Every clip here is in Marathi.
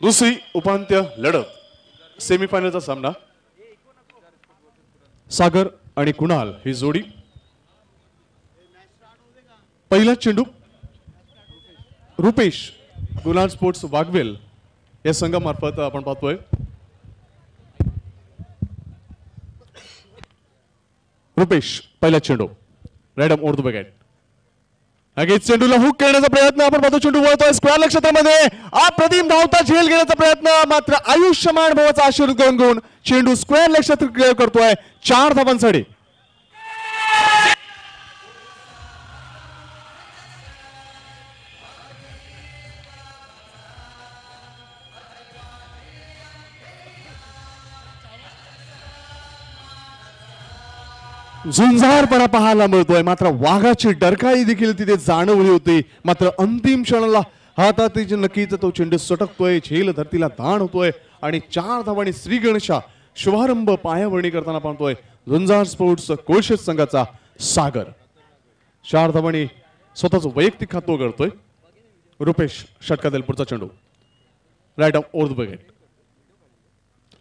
दुसरी उपांत्य लढत सेमीफायनलचा सामना सागर आणि कुणाल ही जोडी। पहिला चेंडू रुपेश कुणाल स्पोर्ट्स वाघवेल या संघामार्फत आपण पाहतोय। रुपेश पहिला चेंडू रॅडम ओव्हर द विकेट। अगेच चेंडूला हुक करण्याचा प्रयत्न आपण पाहतो। चेंडू वळतोय स्क्वेअर क्षेत्रामध्ये अप्रतिम धावता झेल घेण्याचा प्रयत्न मात्र आयुष्यमान भावाचा आशीर्वाद घेऊन चेंडू स्क्वेअर क्षेत्र क्लिअर करतोय 4 धावांसाठी। झुंजारपणा पाहायला मिळतोय मात्र वाघाची डरकाळी देखील तिथे जाणवली होती। मात्र अंतिम क्षणाला हातात नक्कीच तो चेंडू सटकतोय, झेल धरतीला दाण होतोय आणि 4 धावांनी श्री गणेशा शुभारंभ पायाभरणी करताना पाहतोय झुंजार स्पोर्ट्स कोळशेत संघाचा सागर। 4 धावांनी स्वतःच वैयक्तिक खातो करतोय। रुपेश षटकातील पुढचा चेंडू right off over the wicket.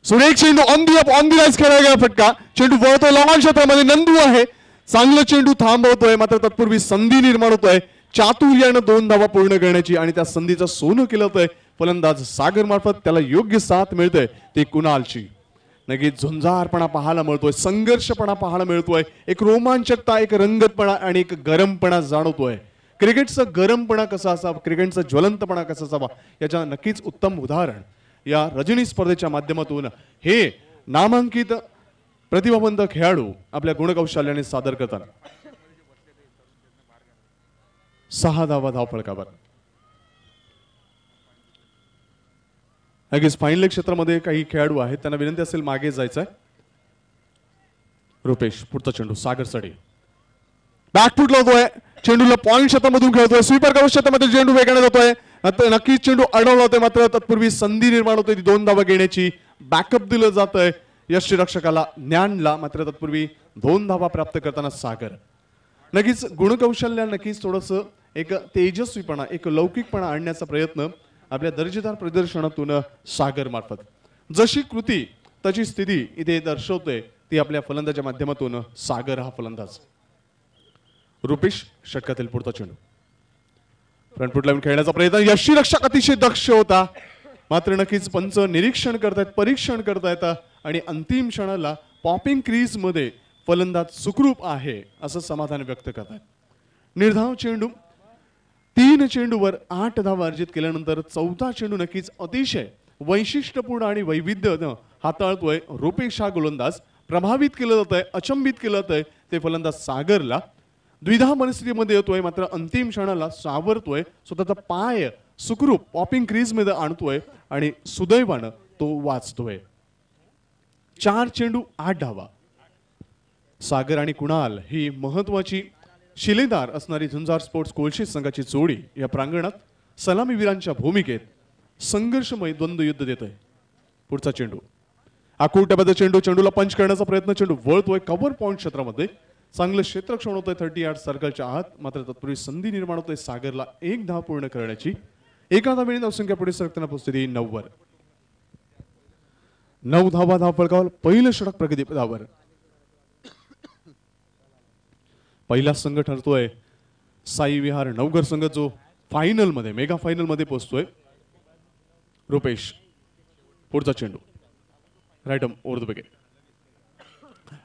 सुरेख चेंडू ऑन दी लाईन्स खेळला गेला फटका। चेंडू वळतोय लॉंग क्षेत्रामध्ये नंदू आहे, चांगलं चेंडू थांबवतोय मात्र तत्पूर्वी संधी निर्माण होतोय चातुर्यानं 2 धावा पूर्ण करण्याची आणि त्या संधीचं सोनं केलं होतंय फलंदाज सागर मार्फत। त्याला योग्य साथ मिळते ती कुणालची। नक्कीच झुंजारपणा पाहायला मिळतोय, संघर्षपणा पाहायला मिळतोय, एक रोमांचकता, एक रंगतपणा आणि एक गरमपणा जाणवतोय। क्रिकेटचा गरमपणा कसा असावा, क्रिकेटचा ज्वलंतपणा कसा असावा याच्या नक्कीच उत्तम उदाहरण या रजनी स्पर्धेच्या माध्यमातून हे नामांकित प्रतिभावंत खेळाडू आपल्या गुणकौशल्याने सादर करतात। 6 धावा धावफलकावर। अगेच फायनल क्षेत्रामध्ये काही खेळाडू आहेत, त्यांना विनंती असेल मागे जायचंय। रुपेश पुढचा चेंडू सागर साठी बॅकफूट लावतोय, चेंडूला पॉइंट क्षेत्रामधून खेळतोय, स्वीपर कव्हर क्षेत्रामध्ये चेंडू वेगाने जातोय, नक्कीच चेंडू अडवला होतोय मात्र तत्पूर्वी संधी निर्माण होते ती 2 धावा घेण्याची। बॅकअप दिलं जातंय यष्टीरक्षकाला ज्ञानला मात्र तत्पूर्वी 2 धावा प्राप्त करताना सागर। नक्कीच गुणकौशल्य नक्कीच थोडस एक तेजस्वीपणा, एक लौकिकपणा आणण्याचा प्रयत्न आपल्या दर्जेदार प्रदर्शनातून सागर मार्फत जशी कृती त्याची स्थिती इथे दर्शवतोय ती आपल्या फलंदाच्या माध्यमातून सागर हा फलंदाज। रुपेश षटकातील पुढचा चेंडू फ्रंटफूट लावून खेळण्याचा प्रयत्न, यष्टीरक्षक अतिशय दक्ष होता मात्र नक्कीच पंच निरीक्षण करतायत, परीक्षण करतायत आणि अंतिम क्षणाला पॉपिंग क्रीज मध्ये फलंदाज सुखरूप आहे असं समाधान व्यक्त करतायत। निर्धाव चेंडू 3 चेंडूवर 8 धावा अर्जित केल्यानंतर 4था चेंडू नक्कीच अतिशय वैशिष्ट्यपूर्ण आणि वैविध्य हाताळतोय रुपेश हा गोलंदाज। प्रभावित केलं जातंय, अचंबित केलं जातंय ते फलंदाज सागरला। द्विधा परिस्थितीमध्ये येतोय मात्र अंतिम क्षणाला सावरतोय, स्वतःचा पाय सुखरूप पॉपिंग क्रीज मध्ये आणतोय आणि सुदैवानं तो वाचतोय। 4 चेंडू 8 धावा। सागर आणि कुणाल ही महत्वाची शिलेदार असणारी झुंजार स्पोर्ट्स कोळशेत संघाची जोडी या प्रांगणात सलामीवीरांच्या भूमिकेत संघर्षमय द्वंद्व युद्ध देत आहे। पुढचा चेंडू आकुरट्यामध्ये चेंडू, चेंडूला पंच करण्याचा प्रयत्न, चेंडू वळतोय कव्हर पॉइंट क्षेत्रामध्ये, चांगलं क्षेत्ररक्षण होतंय 30 यार्ड सर्कलच्या आत मात्र तत्पूर्वी संधी निर्माण होतोय सागरला 1 धाव पूर्ण करण्याची। एका धावेने धावसंख्या पुढे सरकताना पोहोचते 9 वर। 9 धावा धावफलकावर पहिलं षटक प्रगती पदावर। पहिला संघ ठरतोय साई विहार नवघर संघ जो फायनल मध्ये मेगा फायनल मध्ये पोहोचतोय। रुपेश पुढचा चेंडू राईट ओव्हर द विकेट।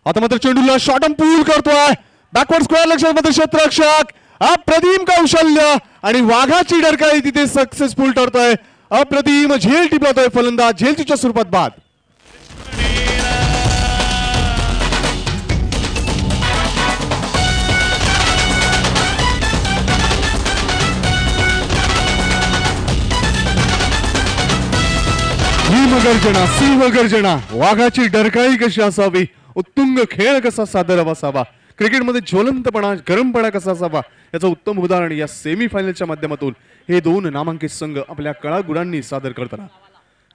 आता मात्र चेंडूला शॉर्ट अँड पूल करतोय बॅकवर्ड स्क्वेअर लक्षामध्ये क्षेत्ररक्षक अप्रतिम कौशल्य आणि वाघाची डरकाळी तिथे सक्सेसफुल ठरतोय। अप्रतिम झेल टिपवतोय फलंदाज, झेलच्या स्वरूपात बाद। गर्जना सिंह गर्जना, वाघाची डरकाळी कशी असावी, उत्तुंग खेळ कसा सादर असावा, क्रिकेटमध्ये ज्वलंतपणा गरमपणा कसा असावा याचं उत्तम उदाहरण या सेमीफायनलच्या माध्यमातून हे 2 नामांकित संघ आपल्या कळागुणांनी सादर करताना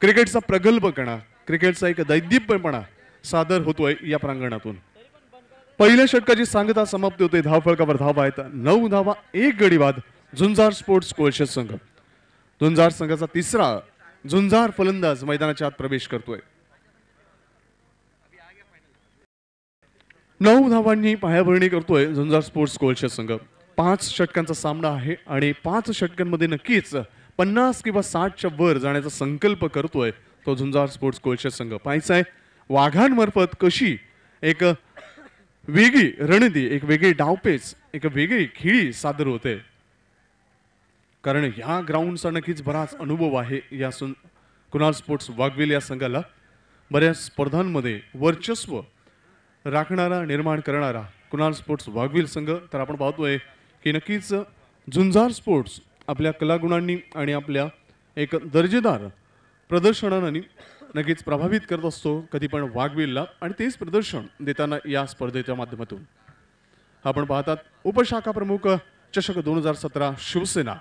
क्रिकेटचा प्रगल्भपणा, क्रिकेटचा एक दैदिप्यपणा सादर होतोय या प्रांगणातून। पहिल्या षटकाची सांगता समाप्ती होते, धावफलकावर धावा आहेत 9 धावा 1 गडी बाद झुंजार स्पोर्ट्स कोळशेत संघ। झुंजार संघाचा 3रा झुंजार फलंदाज मैदानाच्या आत प्रवेश करतोय. 9 धावांनी पायाभरणी करतोय झुंजार स्पोर्ट्स कोळशे संघ. 5 षटकांचा सामना आहे आणि 5 षटकांमध्ये नक्कीच 50 किंवा 60च्या वर जाण्याचा संकल्प करतोय तो झुंजार स्पोर्ट्स कोळशे संघ. पाहायचं आहे वाघांमार्फत कशी एक वेगळी रणनीती, एक वेगळी डावपेच, एक वेगळी खेळी सादर होते. कारण या ग्राउंडचा नक्कीच बराच अनुभव आहे या कुणाल स्पोर्ट्स वाघवेल या संघाला. बऱ्याच स्पर्धांमध्ये वर्चस्व राखणारा, निर्माण करणारा कुणाल स्पोर्ट्स वाघवेल संघ. तर आपण पाहतोय की नक्कीच झुंजार स्पोर्ट्स आपल्या कलागुणांनी आणि आपल्या एक दर्जेदार प्रदर्शनाने नक्कीच प्रभावित करत असतो कधी पण वाघवेलला, आणि तेच प्रदर्शन देताना या स्पर्धेच्या माध्यमातून आपण पाहतात. उपशाखा प्रमुख चषक 2017 शिवसेना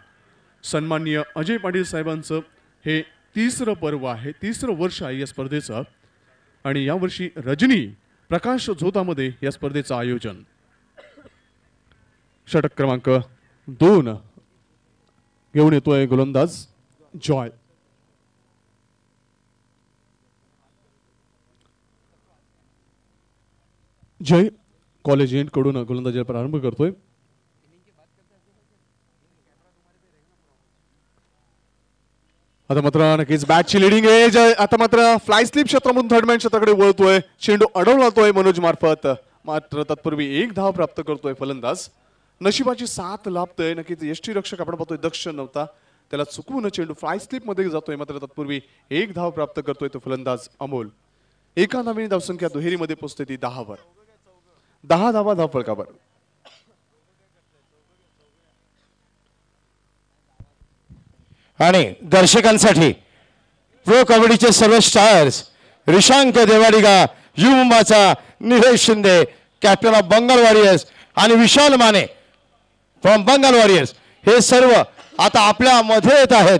सन्माननीय अजय पाटील साहेबांचं हे 3रं पर्व आहे, 3रं वर्ष आहे या स्पर्धेचं. आणि यावर्षी रजनी प्रकाश झोतामध्ये या स्पर्धेचं आयोजन. षटक क्रमांक 2 घेऊन येतोय गोलंदाज जॉय. जय कॉलेज एंड कडून गोलंदाजीला प्रारंभ करतोय. आता मात्र नक्कीच बॅटची लिडिंग आहे. जय आता मात्र फ्लाय स्लिप क्षेत्रामधून थर्डमॅन क्षेत्राकडे वळतोय. चेंडू अडवला जातोय मनोज मार्फत, मात्र तत्पूर्वी 1 धाव प्राप्त करतोय फलंदाज. नशिबाची साथ लाभतोय. नक्कीच यष्टीरक्षक आपण पाहतोय दक्ष नव्हता, त्याला चुकवून चेंडू फ्लाय स्लिप मध्ये जातोय, मात्र तत्पूर्वी 1 धाव प्राप्त करतोय तो फलंदाज अमोल. एका धावेने धावसंख्या दुहेरीमध्ये पोहोचते ती 10 वर. 10 धावा धावफलकावर. आणि दर्शकांसाठी प्रो कबड्डीचे सर्व स्टार्स रिशांक देवाडिगा, यू मुंबाचा Nilesh Shinde captain of Bengal warriors आणि विशाल माने फ्रॉम बंगाल वॉरियर्स हे सर्व आता आपल्या मध्ये येत आहेत.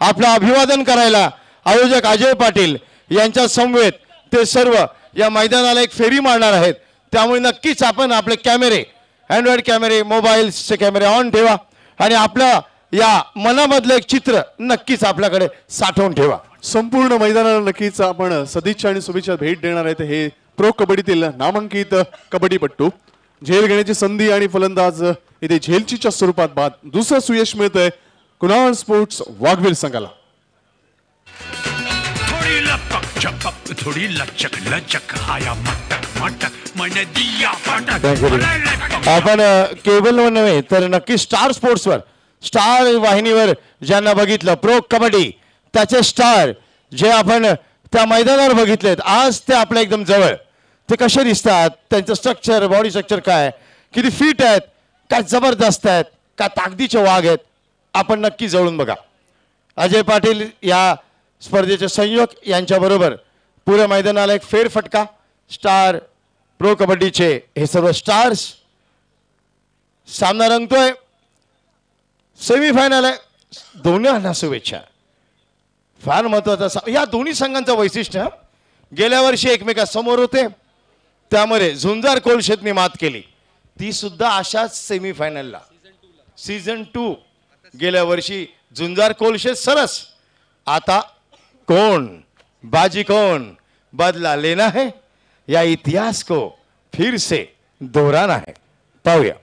आपलं अभिवादन करायला आयोजक अजय पाटील यांच्या समवेत ते सर्व या मैदानाला एक फेरी मारणार आहेत. त्यामुळे नक्कीच आपण आपले कॅमेरे, अँड्रॉइड कॅमेरे, मोबाईलचे कॅमेरे ऑन ठेवा आणि आपल्या या मनामधलं एक चित्र नक्कीच आपल्याकडे साठवून ठेवा. संपूर्ण मैदानाला नक्कीच आपण सदिच्छा आणि शुभेच्छा भेट देणार आहेत. हे प्रो कबड्डीतील नामांकित कबड्डीपट्टू. झेल घेण्याची संधी आणि फलंदाज इथे झेलचीच्या स्वरूपात बाद. दुसरं सुयश मिळतंय कुणाल स्पोर्ट्स वाघवेल संघाला. थोडी लचक लचक आया मटक मटक मन दिया आपण केबलवर नव्हे तर नक्की स्टार स्पोर्ट्सवर, स्टार वाहिनीवर ज्यांना बघितलं प्रो कबड्डी त्याचे स्टार जे आपण त्या मैदानावर बघितलेत, आज ते आपल्या एकदम जवळ. ते कसे दिसतात, त्यांचं स्ट्रक्चर, बॉडी स्ट्रक्चर काय, किती फिट आहेत, काय जबरदस्त आहेत, काय ताकदीचे वाघ आहेत, आपण नक्की जवळून बघा. अजय पाटील या स्पर्धेचे संयोजक यांच्याबरोबर पुऱ्या मैदानाला एक फेरफटका. स्टार प्रो कबड्डीचे हे सर्व स्टार्स. सामना रंगतोय, सेमीफायनल आहे. दोन्ही शुभेच्छा. फार महत्वाचा या दोन्ही संघांचं वैशिष्ट्य, गेल्या वर्षी एकमेकांसमोर होते, त्यामुळे झुंजार कोळशेतनी मात केली. ती सुद्धा अशाच सेमीफायनलला सीझन 2 गेल्या वर्षी झुंजार कोळशे सरस. आता कौन बाजी कौन बदला लेना है या इतिहास को फिर से दोहराना है. पाहूया.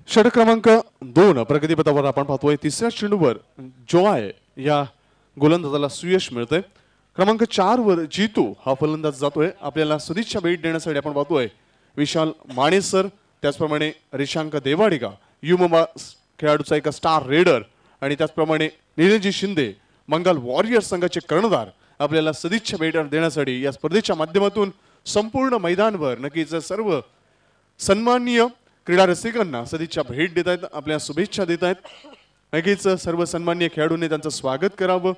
षटक क्रमांक 2 प्रगतीपथावर आपण पाहतोय. 3ऱ्या चेंडूवर जॉय या गोलंदाजाला सुयश मिळतंय. क्रमांक 4 वर जीतू हा फलंदाज जातोय. आपल्याला सदिच्छा भेट देण्यासाठी आपण पाहतोय विशाल माने सर, त्याचप्रमाणे रिशांक देवाडिगा, युमुंबा खेळाडूचा एक स्टार रेडर, आणि त्याचप्रमाणे निलेशजी शिंदे बंगाल वॉरियर्स संघाचे कर्णधार आपल्याला सदिच्छा भेट देण्यासाठी या स्पर्धेच्या माध्यमातून संपूर्ण मैदानवर नक्कीच सर्व सन्माननीय क्रीडा रसिकांना सदिच्छा भेट देत आहेत, आपल्या शुभेच्छा देत आहेत. नक्कीच सर्व सन्माननीय खेळाडूंनी त्यांचं स्वागत करावं,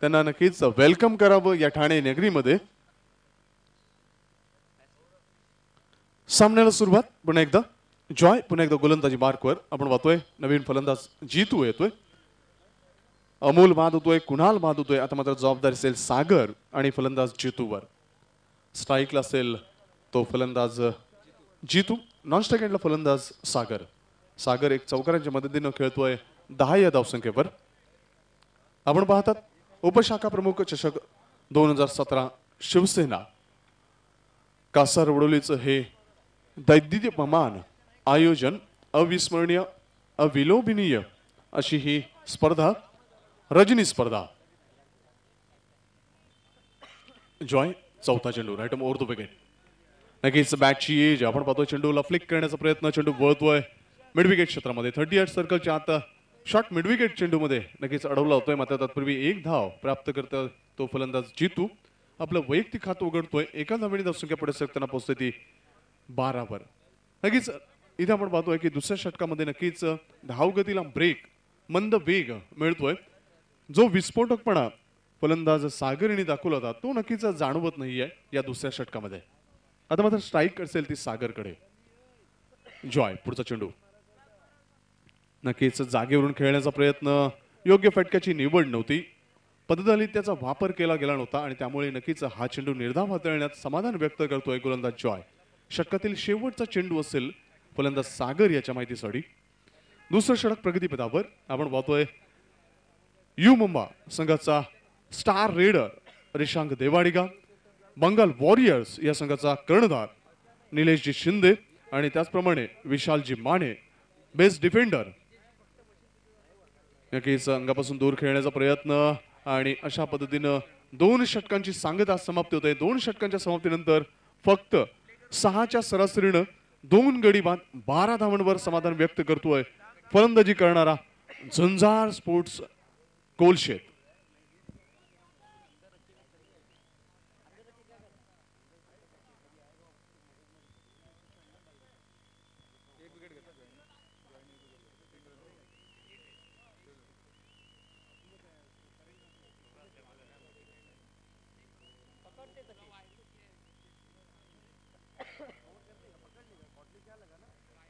त्यांना नक्कीच वेलकम करावं या ठाणे नगरीमध्ये. सामन्याला सुरुवात पुन्हा एकदा जॉय, पुन्हा एकदा गोलंदाजी मार्कवर आपण पाहतोय. नवीन फलंदाज जीतू येतोय, अमोल बाद होतोय, कुणाल बाद होतोय. आता मात्र जबाबदारी असेल सागर आणि फलंदाज जीतूवर. स्ट्राईकला असेल तो फलंदाज जीतू, नॉन स्ट्राईक एंडला फलंदाज सागर. सागर एक चौकारांच्या मदतीनं खेळतोय 10 या धावसंख्येवर. आपण पाहतात उपशाखा प्रमुख चषक 2017 शिवसेना कासार वडोलीचं हे दैदिप्यमान आयोजन अविस्मरणीय अविलोभनीय अशी ही स्पर्धा रजनी स्पर्धा. जॉय चौथा चेंडू राईट ओव्हर द विकेट. नक्कीच बॅटची एज आपण पाहतोय चेंडूला फ्लिक करण्याचा प्रयत्न चेंडू वळतोय मिड विकेट क्षेत्रामध्ये 38 सर्कलच्या आत शॉट मिड विकेट चेंडूमध्ये नक्कीच अडवला होतोय. मात्र तत्पूर्वी एक धाव प्राप्त करता तो फलंदाज जितू आपलं वैयक्तिक खातं उघडतोय. एका धावेने धावसंख्या पुढे सरकताना पोहोचते ती 12 वर. नक्कीच इथे आपण पाहतोय की दुसऱ्या षटकामध्ये नक्कीच धावगतीला ब्रेक मंद वेग मिळतोय. जो विस्फोटकपणा फलंदाज सागर यांनी दाखवला होता तो नक्कीच जाणवत नाहीये या दुसऱ्या षटकामध्ये. आता मात्र स्ट्राईक असेल ती सागरकडे. जॉय पुढचा चेंडू नक्कीच जागेवरून खेळण्याचा प्रयत्न योग्य फटक्याची निवड नव्हती. पद्धतशीर त्याचा वापर केला गेला नव्हता आणि त्यामुळे नक्कीच हा चेंडू निर्धाव हाताळण्यात समाधान व्यक्त करतोय गोलंदाज जॉय. षटकातील शेवटचा चेंडू असेल फलंदाज सागर याच्या माहितीसाठी. दुसरं षटक प्रगतीपथावर आपण पाहतोय यू मुंबा संघाचा star raider Rishank Devadiga, Bengal warriors या संघाचा कर्णधार निलेशजी शिंदे आणि त्याचप्रमाणे विशालजी माने बेस्ट डिफेंडर. नक्कीच अंगापासून दूर खेळण्याचा प्रयत्न आणि अशा पद्धतीनं 2 षटकांची सांगता समाप्ती होते. 2 षटकांच्या समाप्तीनंतर फक्त 6च्या सरासरीनं 2 गडी बाद 12 धावांवर समाधान व्यक्त करतोय फलंदाजी करणारा झुंजार स्पोर्ट्स कोलशेत.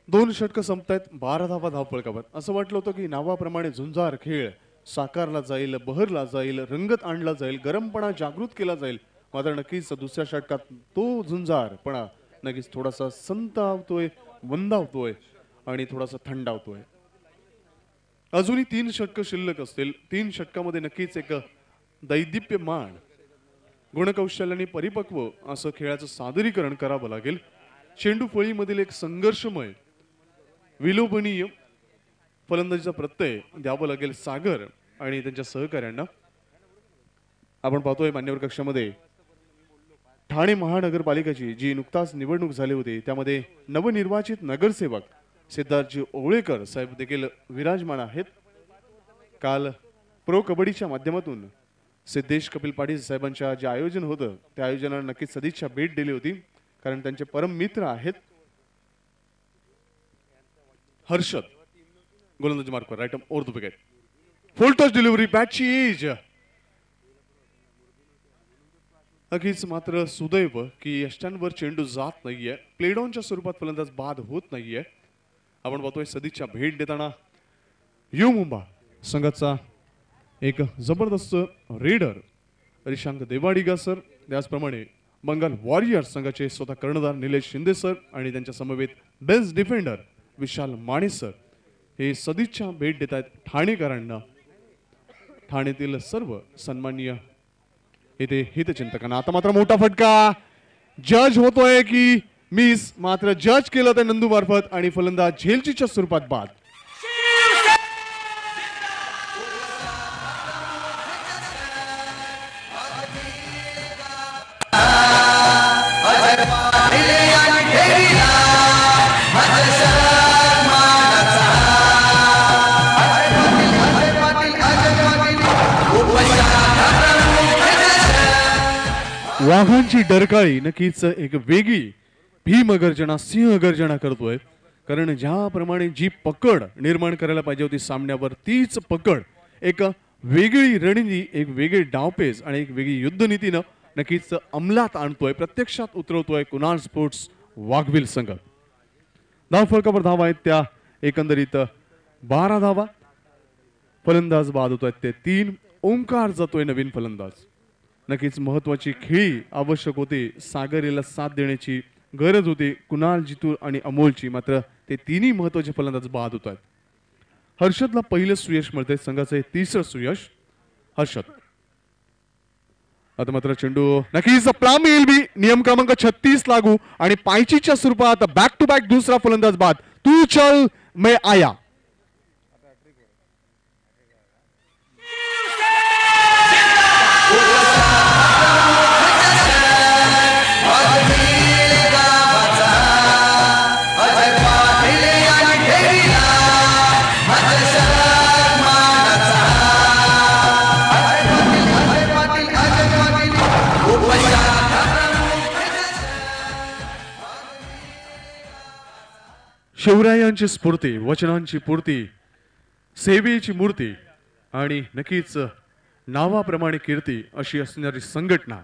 दोन षटकं संपतायत 12 धावा धावफलकावर. असं वाटलं होतं की नावाप्रमाणे झुंजार खेळ साकारला जाईल, बहरला जाईल, रंगत आणला जाईल, गरमपणा जागृत केला जाईल. मात्र नक्कीच दुसऱ्या षटकात तो झुंजारपणा नक्कीच थोडासा संतावतोय, मंदावतोय आणि थोडासा थंडावतोय. अजूनही 3 षटकं शिल्लक असतील. 3 षटकामध्ये नक्कीच एक दैदिप्यमान गुणकौशल्याने परिपक्व असं खेळाचं सादरीकरण करावं लागेल. चेंडू फळीमधील एक संघर्षमय विलोभनीय फलंदाजीचा प्रत्यय द्यावं लागेल सागर आणि त्यांच्या सहकाऱ्यांना. आपण पाहतोय मान्यवर कक्षामध्ये ठाणे महानगरपालिकेची जी नुकताच निवडणूक झाली होती त्यामध्ये नवनिर्वाचित नगरसेवक सिद्धार्थजी ओवळेकर साहेब देखील विराजमान आहेत. काल प्रो कबड्डीच्या माध्यमातून सिद्धेश कपिल पाटील साहेबांच्या जे आयोजन होतं त्या आयोजनाला नक्कीच सदिच्छा भेट दिली होती कारण त्यांचे परम मित्र आहेत. हर्षद गोलंदाजी मार्कवर right over the wicket. Full toss delivery बॅटची एज. नक्कीच मात्र सुदैव की यष्ट्यांवर चेंडू जात नाहीये. प्लेडॉनच्या स्वरूपात फलंदाज बाद होत नाहीये. आपण पाहतोय सदिच्छा भेट देताना यू मुंबा संघाचा एक जबरदस्त रेडर रिशांक देवाडिगा सर, त्याचप्रमाणे बंगाल वॉरियर्स संघाचे स्वतः कर्णधार निलेश शिंदे सर आणि त्यांच्या समवेत बेस्ट डिफेंडर विशाल माने सर हे सदिच्छा भेट देत आहेत ठाणेकरांना. ठाण्यातील सर्व सन्माननीय येथे हितचिंतकांना. आता मात्र मोठा फटका जज होतोय की मिस, मात्र जज केलं ते नंदू मार्फत आणि फलंदाज झेलचीच्या स्वरूपात बाद. वाघांची डरकाळी नक्कीच एक वेगळी भीमगर्जना सिंहगर्जना करतोय. कारण ज्याप्रमाणे जी पकड निर्माण करायला पाहिजे होती सामन्यावर तीच पकड एक वेगळी रणनीती, एक वेगळी डावपेच आणि एक वेगळी युद्धनीतीनं नक्कीच अंमलात आणतोय, प्रत्यक्षात उतरवतोय कुणाल स्पोर्ट्स वाघविल संघ. धावफलकावर धावा आहेत त्या एकंदरीत 12 धावा. फलंदाज बाद होत आहेत ते 3. ओंकार जातोय नवीन फलंदाज. नक्कीच महत्वाची खेळी आवश्यक होती. सागर याला साथ देण्याची गरज होती, कुणाल, जितू आणि अमोलची. मात्र ते तिन्ही महत्वाचे फलंदाज बाद होत आहेत. हर्षदला पहिलं सुयश मिळतंय, संघाचं 3रं सुयश. हर्षद आता मात्र चेंडू नक्कीच प्लाम येईल बी नियम क्रमांक 36 लागू आणि पायचीच्या स्वरूपात बॅक टू बॅक दुसरा फलंदाज बाद तू चल मैं आया. शिवरायांची स्फूर्ती, वचनांची पूर्ती, सेवेची मूर्ती आणि नक्कीच नावाप्रमाणे कीर्ती अशी असणारी संघटना,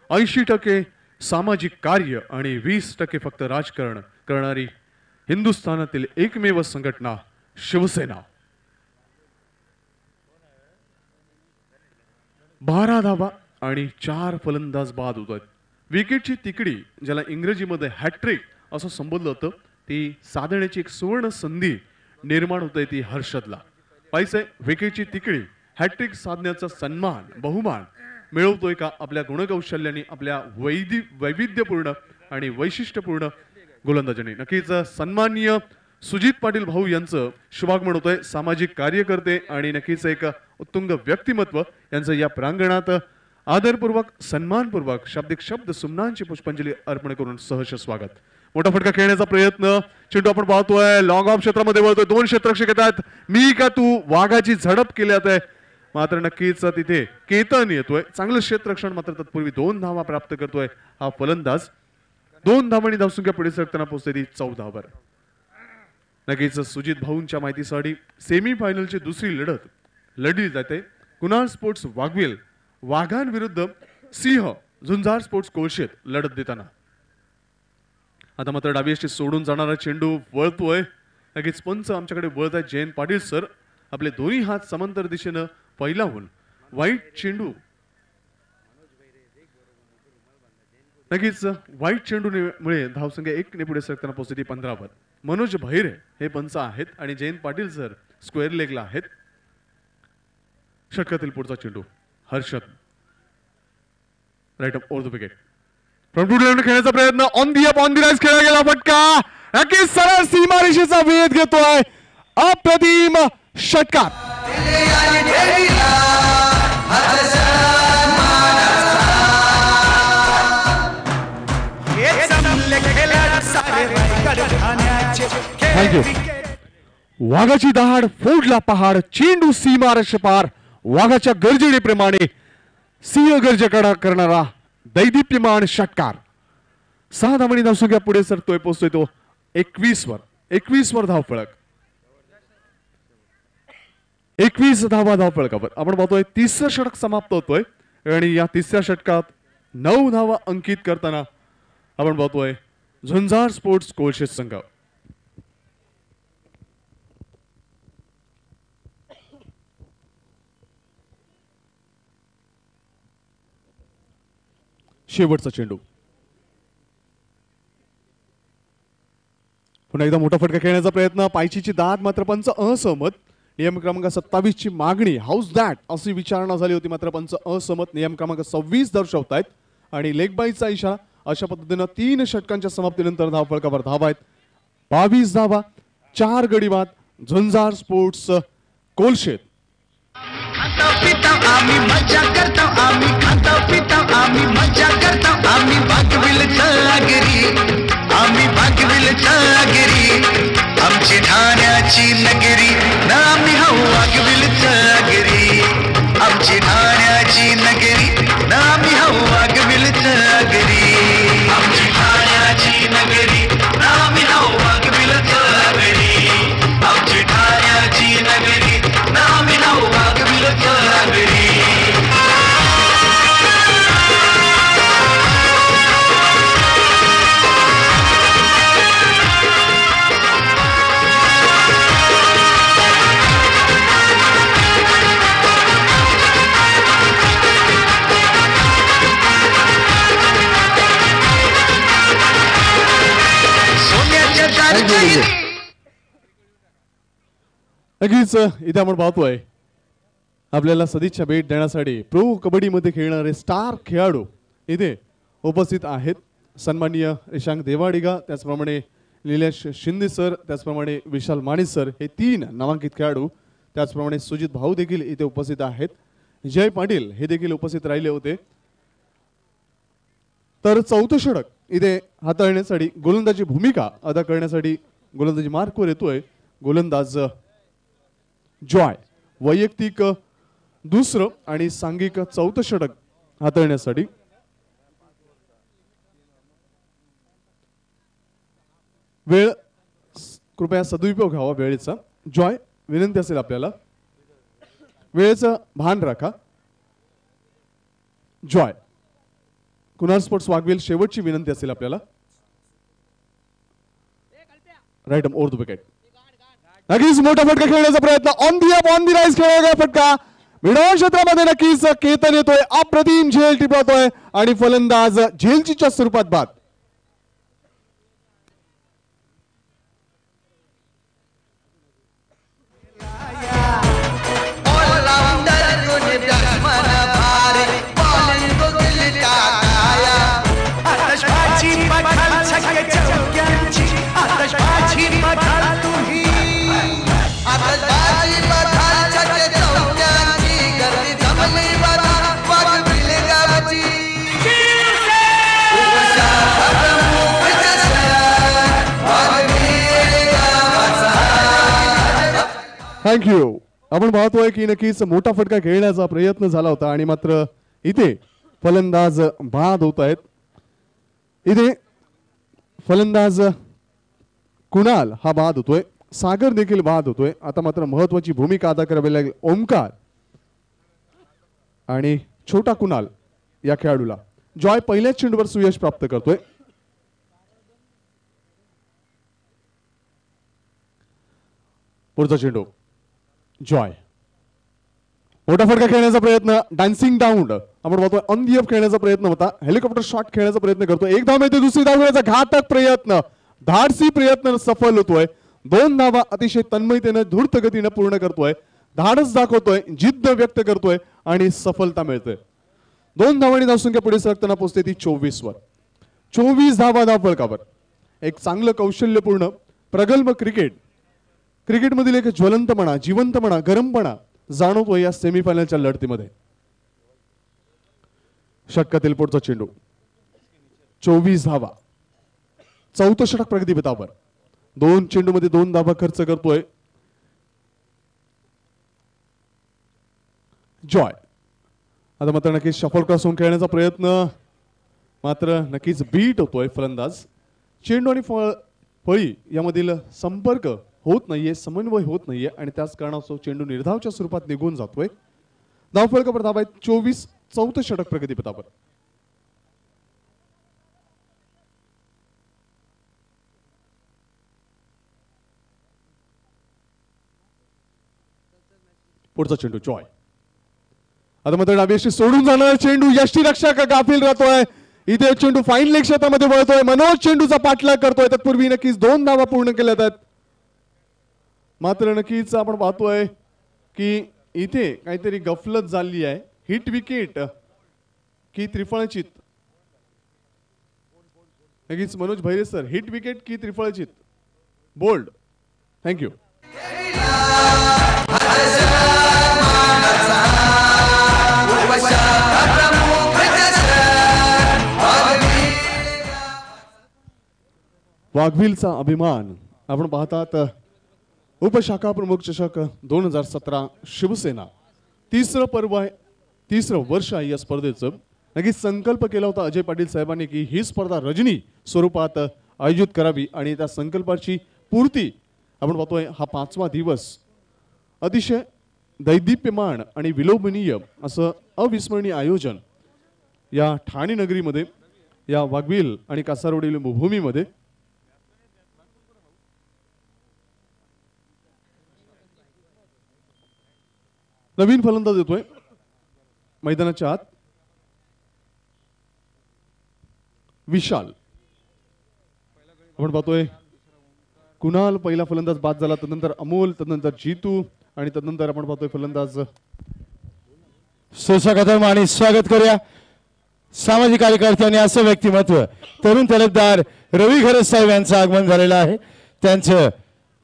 80% सामाजिक कार्य आणि 20% फक्त राजकारण करणारी हिंदुस्थानातील एकमेव संघटना शिवसेना. 12 धावा आणि 4 फलंदाज बाद होत आहेत. विकेटची तिकडी ज्याला इंग्रजीमध्ये हॅट्रिक असं संबोधलं होतं ती साधण्याची एक सुवर्ण संधी निर्माण होते ती हर्षदला. पाहिजे विकेटची तिकडी हॅट्रिक साधण्याचा सन्मान बहुमान मिळवतोय का आपल्या गुणकौशल्याने, आपल्या वैविध्यपूर्ण आणि वैशिष्ट्यपूर्ण गोलंदाजीने. नक्कीच सन्माननीय सुजित पाटील भाऊ यांचं शुभागमन होतंय. सामाजिक कार्यकर्ते आणि नक्कीच एक उत्तुंग व्यक्तिमत्व यांचं या प्रांगणात आदरपूर्वक सन्मानपूर्वक शाब्दिक शब्द सुमनांची पुष्पांजली अर्पण करून सहर्ष स्वागत. मोठा फटका खेळण्याचा प्रयत्न चेंडू आपण पाहतोय लॉंग ऑफ क्षेत्रामध्ये वळतोय. 2 क्षेत्ररक्षक येतात. मी का तू वाघाची झडप केल्यात आहे मात्र नक्कीच तिथे केतन येतोय. चांगलं क्षेत्ररक्षण मात्र तत्पूर्वी 2 धावा प्राप्त करतोय हा फलंदाज. 2 धावांनी धावसंख्या पुढे सरकताना पोहोचते ती 14 वर. नक्कीच सुजित भाऊंच्या माहितीसाठी सेमी फायनलची दुसरी लढत लढली जाते. कुणाल स्पोर्ट्स वाघवेल वाघांविरुद्ध सिंह झुंजार स्पोर्ट्स कोळशेत लढत देताना. आता मात्र डावी अशी सोडून जाणारा चेंडू वळतोय. नक्कीच पंच आमच्याकडे वळत आहे जयंत पाटील सर. आपले दोन्ही हात समांतर दिशेनं पैलावून वाईट चेंडू नक्कीच वाईट चेंडूमुळे धावसंख्या 1 ने पुढे सरकताना पोहोचते 15 वर. मनोज भैरे हे पंच आहेत आणि जयंत पाटील सर स्क्वेअर लेगला आहेत. षटकातील पुढचा चेंडू Harshad right up over the wicket. Front foot level खेळण्याचा प्रयत्न on the up on the rise खेळला गेला फटका नक्कीच सरळ सीमारेषेचा वेध घेतोय. अप्रतिम षटकार. थँक्यू. वाघाची दहाड फोडला पहाड चेंडू सीमारेषे पार. वाघाच्या गर्जनेप्रमाणे सिंह गर्जना करणारा दैदिप्यमान षटकार. 6 धावांनी धावसंख्या पुढे सरतोय पोहोचतोय तो 21 वर. 21 वर धावफलक. 21 धावा धावफलकावर आपण पाहतोय. 3रं षटक समाप्त होतोय आणि या 3ऱ्या षटकात 9 धावा अंकित करताना आपण पाहतोय झुंजार स्पोर्ट्स कोळशे संघ. शेवटचा चेंडू पुन्हा एकदा मोठा फटका खेळण्याचा प्रयत्न. पायचीची दाद मात्र पंच असहमत. नियम क्रमांक 27 ची मागणी हाऊस दॅट अशी विचारणा झाली होती मात्र पंच असहमत. नियम क्रमांक 26 दर्शवतायत आणि लेग बाईचा इशारा. अशा पद्धतीनं 3 षटकांच्या समाप्तीनंतर धावफलकावर धावा आहेत 22 धावा 4 गडी बाद. झुंजार स्पोर्ट्स कोलशेत. आम्ही मजा करतो आम्ही खाता पिता आम्ही मजा करतो आम्ही बागविल चलागिरी आम्ही बागविल चलागिरी आमची ठाण्याची नगरी ना आम्ही हो बागविल चलागिरी आमची ठाण्याची नगरी ना आम्ही हो बागविल चलागिरी आमची ठाण्याची नगरी ना आम्ही हो बागविल चलागिरी आमची ठाण्याची नगरी ना आम्ही हो बागविल चलागिरी. नक्कीच इथे आपण पाहतोय आपल्याला सदिच्छा भेट देण्यासाठी प्रो कबड्डीमध्ये खेळणारे स्टार खेळाडू इथे उपस्थित आहेत. सन्माननीय रिशांक देवाडिगा, त्याचप्रमाणे निलेश शिंदे सर, त्याचप्रमाणे विशाल माने सर, हे 3 नामांकित खेळाडू, त्याचप्रमाणे सुजित भाऊ देखील इथे उपस्थित आहेत. जय पाटील हे देखील उपस्थित राहिले होते. तर चौथं षटक इथे हाताळण्यासाठी गोलंदाजी भूमिका अदा करण्यासाठी गोलंदाजी मार्कवर येतोय गोलंदाज जॉय. वैयक्तिक दुसरं आणि सांघिक चौथं षटक हाताळण्यासाठी वेळ कृपया सदुपयोग व्हावा वेळेचा. जॉय, विनंती असेल आपल्याला वेळेचं भान राखा. जॉय, कुणाल स्पोर्ट्स वाघवेल शेवटची विनंती असेल आपल्याला. Right over the wicket. नक्कीच मोठा फटका खेळण्याचा प्रयत्न ऑन दी राईज खेळला फटका मिडॉन क्षेत्रामध्ये नक्कीच केतन येतोय. अप्रतिम झेल टिपवतोय आणि फलंदाज झेलचीच्या स्वरूपात बाद. थँक्यू. आपण पाहतोय की नक्कीच मोठा फटका खेळण्याचा प्रयत्न झाला होता आणि मात्र इथे फलंदाज बाद होत आहेत. इथे फलंदाज कुणाल हा बाद होतोय, सागर देखील बाद होतोय. आता मात्र महत्वाची भूमिका अदा करावी लागेल ओमकार आणि छोटा कुणाल या खेळाडूला. जॉय पहिल्याच चेंडूवर सुयश प्राप्त करतोय. पुढचा चेंडू जॉय, मोठा फटका खेळण्याचा प्रयत्न, डान्सिंग डाऊन आपण पाहतोय. ऑन दी अप खेळण्याचा प्रयत्न होता, हेलिकॉप्टर शॉट खेळण्याचा प्रयत्न करतोय. एक धाव मिळते, दुसरी धाव घेण्याचा घातक प्रयत्न, धाडसी प्रयत्न सफल होतोय. 2 धावा अतिशय तन्मयतेने धूर्त गतीने पूर्ण करतोय, धाडस दाखवतोय, जिद्द व्यक्त करतोय आणि सफलता मिळते. 2 धावांनी धावसंख्या पुढे सरकताना पोहोचते ती 24 वर. 24 धावा धाव फलकावर. एक चांगलं कौशल्यपूर्ण प्रगल्भ क्रिकेटमधील एक ज्वलंतपणा, जिवंतपणा, गरमपणा जाणवतो या सेमीफायनलच्या लढतीमध्ये. षटकातील पुढचा चेंडू 24 धावा, चौथं षटक प्रगतीपथावर. 2 चेंडूमध्ये 2 धावा खर्च करतोय जॉय. आता मात्र नक्कीच शफल क्रॉस होऊन खेळण्याचा प्रयत्न, मात्र नक्कीच बीट होतोय फलंदाज. चेंडू आणि फळी यामधील संपर्क होत नाहीये, समन्वय होत नाहीये आणि त्याच कारणास्तव चेंडू निर्धावच्या स्वरूपात निघून जातोय. धावफलकावर धावा आहेत 24. चौथं षटक प्रगतीपथावर. पुढचा चेंडू जॉय. आता मात्र डावीशी सोडून जाणार चेंडू, यष्टी रक्षक गाफील राहतोय. इथे चेंडू फाईन लेग क्षेत्रामध्ये वळतोय. मनोज चेंडूचा पाठलाग करतोय. तत्पूर्वी नक्कीच 2 धावा पूर्ण केल्या आहेत. मात्र नक्कीच आपण पाहतोय की इथे काहीतरी गफलत झाली आहे. हिट विकेट की त्रिफळचित. नक्कीच Manoj Bhaire sir, hit wicket की त्रिफळचित? बोल्ड. थँक्यू. वाघविलचा अभिमान. आपण पाहतात उपशाखा प्रमुख चषक 2017 शिवसेना. 3रं पर्व आहे, 3रं वर्ष आहे या स्पर्धेचं. नक्कीच संकल्प केला होता अजय पाटील साहेबांनी की ही स्पर्धा रजनी स्वरूपात आयोजित करावी आणि त्या संकल्पाची पूर्ती आपण पाहतोय. हा 5वा दिवस अतिशय दैदिप्यमान आणि विलोभनीय असं अविस्मरणीय आयोजन या ठाणे नगरीमध्ये, या वाघविल आणि कासारवडील भूमीमध्ये. नवीन फलंदाज येतोय मैदानाच्या आत, विशाल. आपण पाहतोय कुणाल पहिला फलंदाज बाद झाला, तदनंतर अमोल, तदनंतर जीतू आणि तदनंतर आपण पाहतोय फलंदाज सुस्वागतम आणि स्वागत करूया सामाजिक कार्यकर्ते आणि असं व्यक्तिमत्व तरुण तलबदार रवी घरत साहेब यांचं आगमन झालेलं आहे. त्यांचं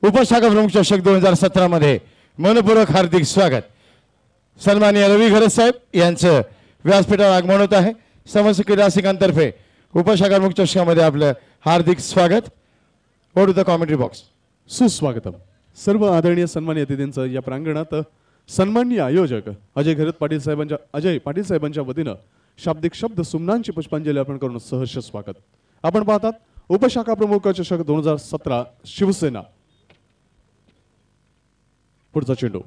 उपशाखा प्रमुख चषक 2017 मध्ये मनपूर्वक हार्दिक स्वागत. सन्माननीय रवी घरत साहेब यांचं व्यासपीठावर आगमन होत आहे. समस्त क्रीडा रसिकांतर्फे उपशाखा प्रमुख चषकामध्ये आपलं हार्दिक स्वागत. ओढ द कॉमेंट्री बॉक्स. सुस्वागतम. सर्व आदरणीय सन्मान्य अतिथींचं या प्रांगणात सन्माननीय आयोजक अजय पाटील साहेबांच्या वतीनं शाब्दिक शब्द सुमनांची पुष्पांजली अर्पण करून सहर्ष स्वागत. आपण पाहतात उपशाखा प्रमुख चषक 2017 शिवसेना. पुढचा चेंडू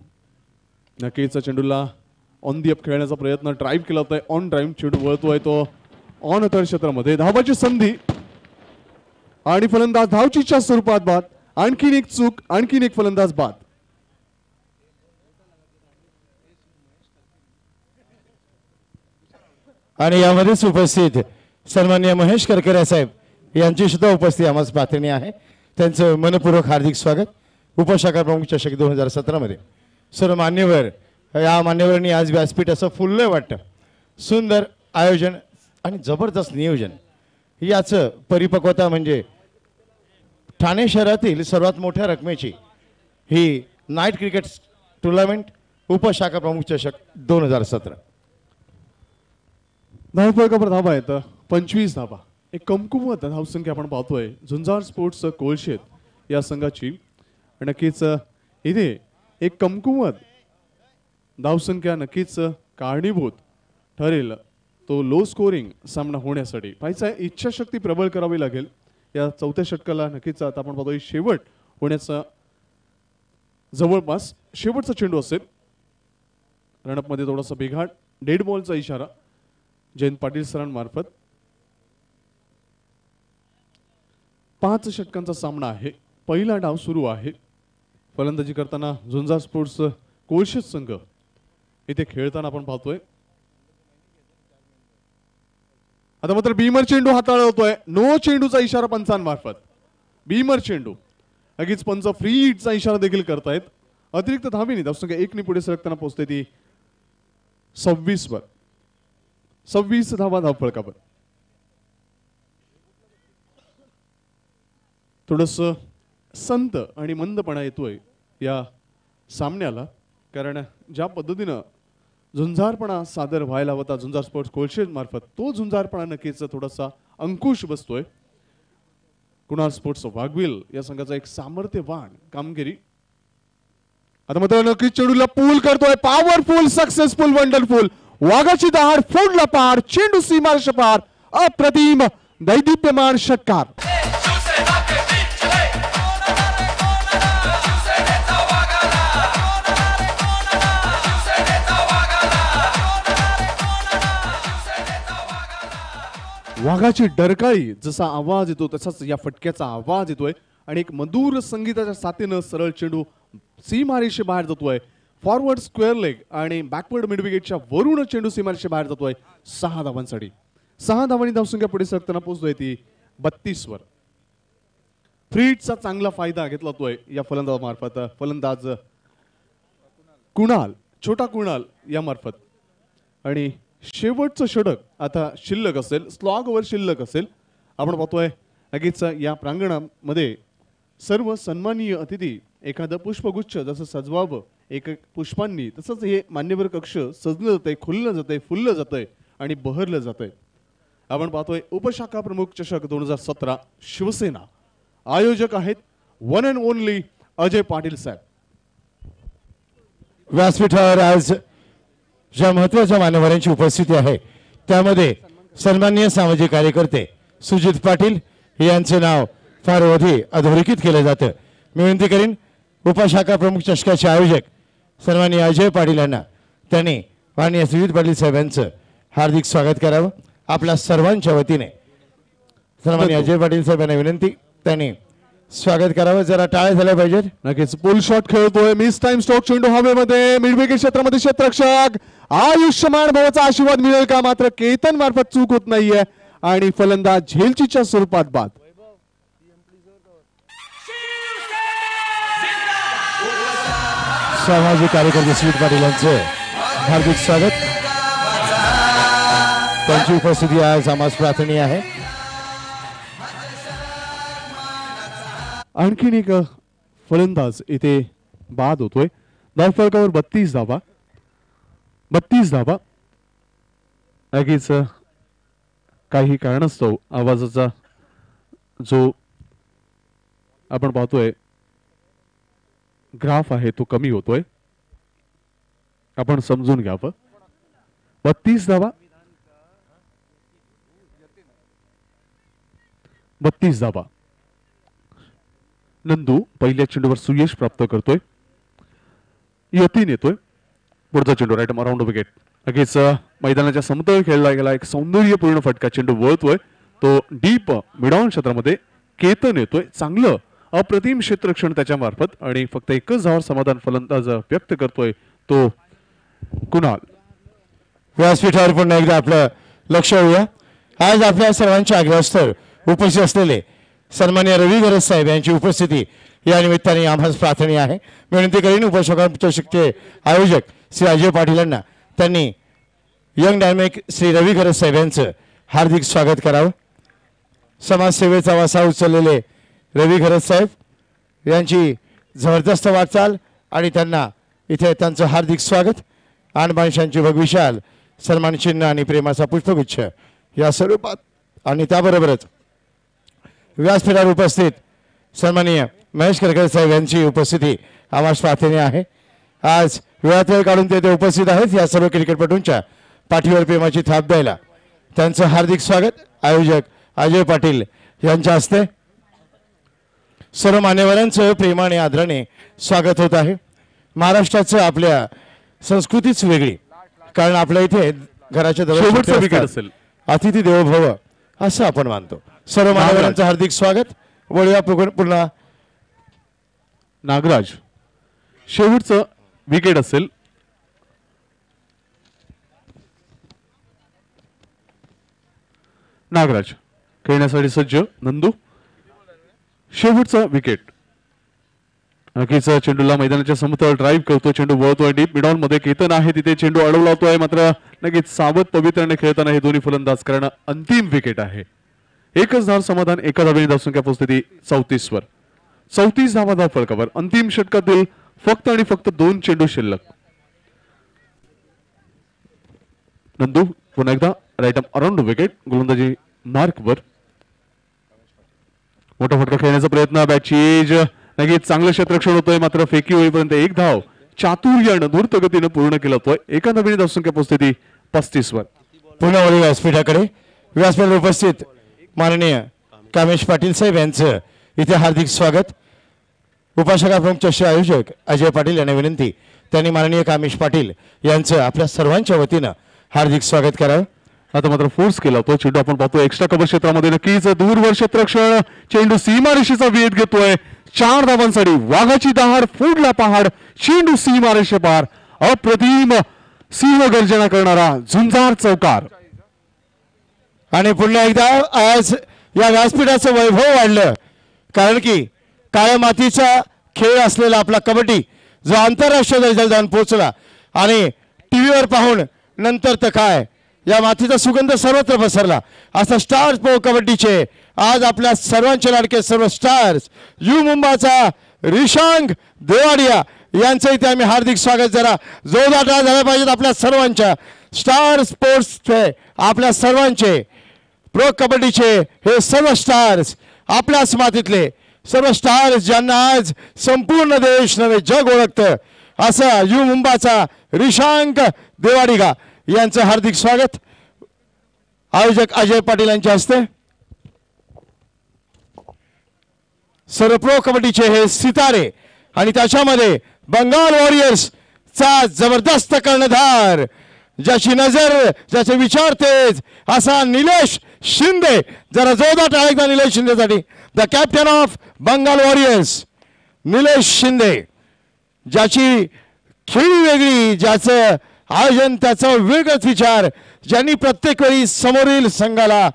नक्कीच चेंडूला ऑन दी अप खेळण्याचा प्रयत्न ड्राईव्ह केला होता. ऑन ड्राईव्ह चेंडू वळतोय तो ऑन तळ क्षेत्रामध्ये. धावाची संधी आणि फलंदाज धावचीच्या स्वरूपात बाद. आणखीन एक चूक, आणखीन एक फलंदाज बाद. आणि यामध्येच उपस्थित सन्माननीय महेश करकरे साहेब यांची सुद्धा उपस्थिती आम्हाला पाहणी आहे. त्यांचं मनपूर्वक हार्दिक स्वागत. उपशाखा प्रमुख चषक 2017 मध्ये सर्व मान्यवर या मान्यवरांनी आज व्यासपीठ असं फुललंय वाटतं. सुंदर आयोजन आणि जबरदस्त नियोजन याचं परिपक्वता म्हणजे ठाणे शहरातील सर्वात मोठ्या रकमेची ही नाईट क्रिकेट टुर्नामेंट उपशाखा प्रमुख चषक 2017. धावफलकावर धावा आहेत 25 धावा. एक कमकुवत धावसंख्या आपण पाहतोय झुंजार स्पोर्ट्स कोळशेत या संघाची. नक्कीच इथे एक कमकुवत धावसंख्या नक्कीच कारणीभूत ठरेल तो लो स्कोरिंग सामना होण्यासाठी. पाहायचा इच्छाशक्ती प्रबळ करावी लागेल. या चौथ्या षटकाला नक्कीच आता आपण पाहतोय शेवट होण्याचा जवळपास शेवटचा चेंडू असेल. रणअपमध्ये थोडासा बिघाड. डेड बॉलचा इशारा जयंत पाटील सरांमार्फत. 5 षटकांचा सामना आहे. पहिला डाव सुरू आहे. फलंदाजी करताना झुंजार स्पोर्ट्स कोळशेत संघ इथे खेळताना आपण पाहतोय. आता मात्र बीमर चेंडू हाताळतोय. नो चेंडूचा इशारा पंचांमार्फत. बीमर चेंडू लगेच पंच फ्री हिटचा इशारा देखील करतायत. अतिरिक्त धावेने धावसंख्या 1 पुढे सरकताना पोहोचते ती 26 वर. 26 धावा धावफलकावर. थोडस संत आणि मंदपणा येतोय या सामन्याला. कारण ज्या पद्धतीनं झुंजारपणा सादर व्हायला होता झुंजार स्पोर्ट्स कोळशेत मार्फत तो झुंजारपणा नक्कीच थोडासा अंकुश बसतोय. कुणाल स्पोर्ट्स वाघविल या संघाचा एक सामर्थ्यवान कामगिरी. आता मात्र नक्कीच चेंडूला पूल करतोय. Powerful, successful, wonderful. वाघाची दहाड फोडला पार. चेंडू सीमारेषा पार. अप्रतिम दैदिप्यमान षटकार. वाघाची डरकाळी जसा आवाज येतो तसाच या फटक्याचा आवाज येतोय आणि एक मधुर संगीताच्या साथीनं सरळ चेंडू सीमारेषे बाहेर जातोय. फॉरवर्ड स्क्वेअर लेग आणि बॅकवर्ड मिडविकेटच्या वरून चेंडू सीमारेषे बाहेर जातोय 6 धावांसाठी. 6 धावांनी धावसंख्या पुढे सरकताना पोहोचतोय ती 32 वर. फ्रीटचा चांगला फायदा घेतला जातोय या फलंदाजामार्फत. फलंदाज कुणाल, छोटा कुणाल या मार्फत. आणि शेवटचं षटक आता शिल्लक असेल. स्लॉग ओव्हर शिल्लक असेल. आपण पाहतोय नक्कीच या प्रांगणामध्ये सर्व सन्माननीय अतिथी एखादं पुष्पगुच्छ जसं सजवावं एक पुष्पांनी तसंच हे मान्यवर कक्ष सजलं जातंय, खुललं जातंय, फुललं जातंय आणि बहरलं जातंय. आपण पाहतोय उपशाखा प्रमुख चषक 2017 शिवसेना. आयोजक आहेत one and only Ajay Patil साहेब. व्यासपीठावर आज ज्या महत्वाच्या मान्यवरांची उपस्थिती आहे त्यामध्ये सन्माननीय सामाजिक कार्यकर्ते सुजित पाटील यांचे नाव फार अधोरेखित केलं जातं. मी विनंती करीन उपशाखा प्रमुख चषकाचे आयोजक सन्माननीय अजय पाटील यांना त्यांनी माननीय सुजित पाटील साहेबांचं हार्दिक स्वागत करावं. आपल्या सर्वांच्या वतीने सन्माननीय अजय पाटील साहेबांना विनंती त्यांनी स्वागत करावं. जरा टाळ्या झाल्या पाहिजेत. नक्कीच पुल शॉट खेळतोय. मिस टाइम स्ट्रोक चेंडू हवेमध्ये. मिडविकेट क्षेत्रामध्ये क्षेत्ररक्षक आयुष्यमान भवाचा आशीर्वाद मिळेल का? मात्र केतन मार्फत चूक होत नाहीये आणि फलंदाज झेलचीच्या स्वरूपात बाद. सामाजिक कार्यकर्ते सुजित पाटील यांचं हार्दिक स्वागत. त्यांची उपस्थिती आज आम्हास प्रार्थनीय आहे. आणखीन एक फलंदाज इथे बाद होतोय. धावफलकावर 32 धावा. 32 धावा. लगेच काही कारणास्तव आवाजाचा जो आपण पाहतोय ग्राफ आहे तो कमी होतोय. आपण समजून घ्यावं. 32 धावा. 32 धावा. नंदू पहिल्या चेंडूवर सुयश प्राप्त करतोय. यतीन येतोय. पुढचा चेंडू राईट अराउंड विकेट. लगेच मैदानाच्या समतळ खेळला गेला एक सौंदर्यपूर्ण फटका चेंडू वळतोय. तो डीप मिडॉन क्षेत्रामध्ये केतन येतोय. चांगलं अप्रतिम क्षेत्ररक्षण त्याच्या मार्फत आणि फक्त एकच धावावर समाधान फलंदाज व्यक्त करतोय तो कुणाल. व्यासपीठावर पुन्हा एकदा आपलं लक्ष होऊया. आज आपल्या सर्वांच्या आग्रहास्तव उपस्थित असलेले सन्मान्य रवी गरज साहेब यांची उपस्थिती या निमित्ताने आम्हाला प्रार्थनीय आहे. विनंती करीन उपचषकचे आयोजक श्री अजय पाटील यांना त्यांनी यंग डायनॅमिक श्री रवी गरज साहेब यांचं हार्दिक स्वागत करावं. समाजसेवेचा वासा उचललेले रवी गरज साहेब यांची जबरदस्त वाटचाल आणि त्यांना इथे त्यांचं हार्दिक स्वागत. आणबाणशांची भगविशाल सन्मान चिन्ह आणि प्रेमाचा पुष्पगुच्छ या स्वरूपात आणि त्याबरोबरच व्यासपीठावर उपस्थित सन्माननीय महेश करकर साहेब यांची उपस्थिती आम्हास प्रार्थनीय आहे. आज वेळात वेळ काढून ते उपस्थित आहेत. या सर्व क्रिकेटपटूंच्या पाठीवर प्रेमाची थाप द्यायला त्यांचं हार्दिक स्वागत आयोजक अजय पाटील यांच्या हस्ते सर्व मान्यवरांचं प्रेमाने आदराने स्वागत होत आहे. महाराष्ट्राचं आपल्या संस्कृतीच वेगळी, कारण आपल्या इथे घराच्या शेवटचा विकेट असेल. अतिथी देवो भव असं आपण मानतो. सर्व मान्यवरांचं हार्दिक स्वागत. वळूया पुन्हा नागराज शेवटचं विकेट असेल. नागराज खेळण्यासाठी सज्ज. नंदू शेवटचा विकेट. नक्कीच चेंडूला मैदानाच्या समतळ ड्राईव्ह करतो. चेंडू वळतोय डीप मिडॉन मध्ये. केतन आहे तिथे चेंडू अडवला होतोय. मात्र नक्कीच सावध पवित्राने खेळताना हे दोन्ही फलंदाज करणं अंतिम विकेट आहे. एकच धाव समाधान. एका धावेने धावसंख्या पोहोचते 34 वर. 34 धावा धाव फलकावर. अंतिम षटकातील फक्त आणि फक्त 2 चेंडू शिल्लक. नंदू पुन्हा एकदा राईट अराउंड विकेट. गोलंदाजी मार्क वर. मोठा फटका खेळण्याचा प्रयत्न. बॅटची एज. नक्कीच चांगलं क्षेत्ररक्षण होतोय. मात्र फेकी होईपर्यंत एक धाव चातुर्यानं धूर्त गतीनं पूर्ण केला होतोय. एका धावेने धावसंख्या पोहोचते 35 वर. पुन्हा वळू व्यासपीठाकडे. व्यासपीठावर उपस्थित माननीय कामेश पाटील साहेब यांचं इथे हार्दिक स्वागत. उपाशका प्रमुख चषक आयोजक अजय पाटील यांना विनंती त्यांनी माननीय कामेश पाटील यांचं आपल्या सर्वांच्या वतीनं हार्दिक स्वागत करावं. आता मात्र फोर्स केला होतो चेंडू. आपण पाहतो एक्स्ट्रा कव्हर क्षेत्रामध्ये नक्कीच दूरवर क्षेत्ररक्षण. चेंडू सीमारेषेचा वेध घेतोय. 4 धावांसाठी वाघाची दहाड. फोडला पहाड. चेंडू सीमारेषे पार. अप्रतिम सिंह गर्जना करणारा झुंजार चौकार. आणि पुन्हा एकदा आज या व्यासपीठाचं वैभव वाढलं, कारण की काळ्या मातीचा खेळ असलेला आपला कबड्डी जो आंतरराष्ट्रीय दर्जाला जाऊन पोहोचला आणि टीव्हीवर पाहून नंतर तर काय या मातीचा सुगंध सर्वत्र पसरला. असा स्टार्स प्रो कबड्डीचे आज आपल्या सर्वांचे लाडके सर्व स्टार्स यू मुंबाचा रिशांग देवाडिया यांचं इथे आम्ही हार्दिक स्वागत. जरा जोरदार टाळ्या झाल्या पाहिजेत आपल्या सर्वांच्या. स्टार स्पोर्ट्सचे आपल्या सर्वांचे प्रो कबड्डीचे हे सर्व स्टार्स आपल्याच मातीतले सर्व स्टार्स ज्यांना आज संपूर्ण देश नव्हे जग ओळखतं असं यू मुंबाचा रिशांक देवाडिगा यांचं हार्दिक स्वागत आयोजक अजय पाटील यांच्या हस्ते. सर्व प्रो कबड्डीचे हे सितारे आणि त्याच्यामध्ये बंगाल वॉरियर्स चा जबरदस्त कर्णधार, ज्याची नजर ज्याचे विचार तेज असा निलेश शिंदे. जरा जोरदार टाळ्या एकदा निलेश शिंदेसाठी. The captain of Bengal warriors Nilesh Shinde, ज्याची खेळी वेगळी, ज्याचं आयोजन त्याचा वेगळाच विचार, ज्यांनी प्रत्येक वेळी समोरील संघाला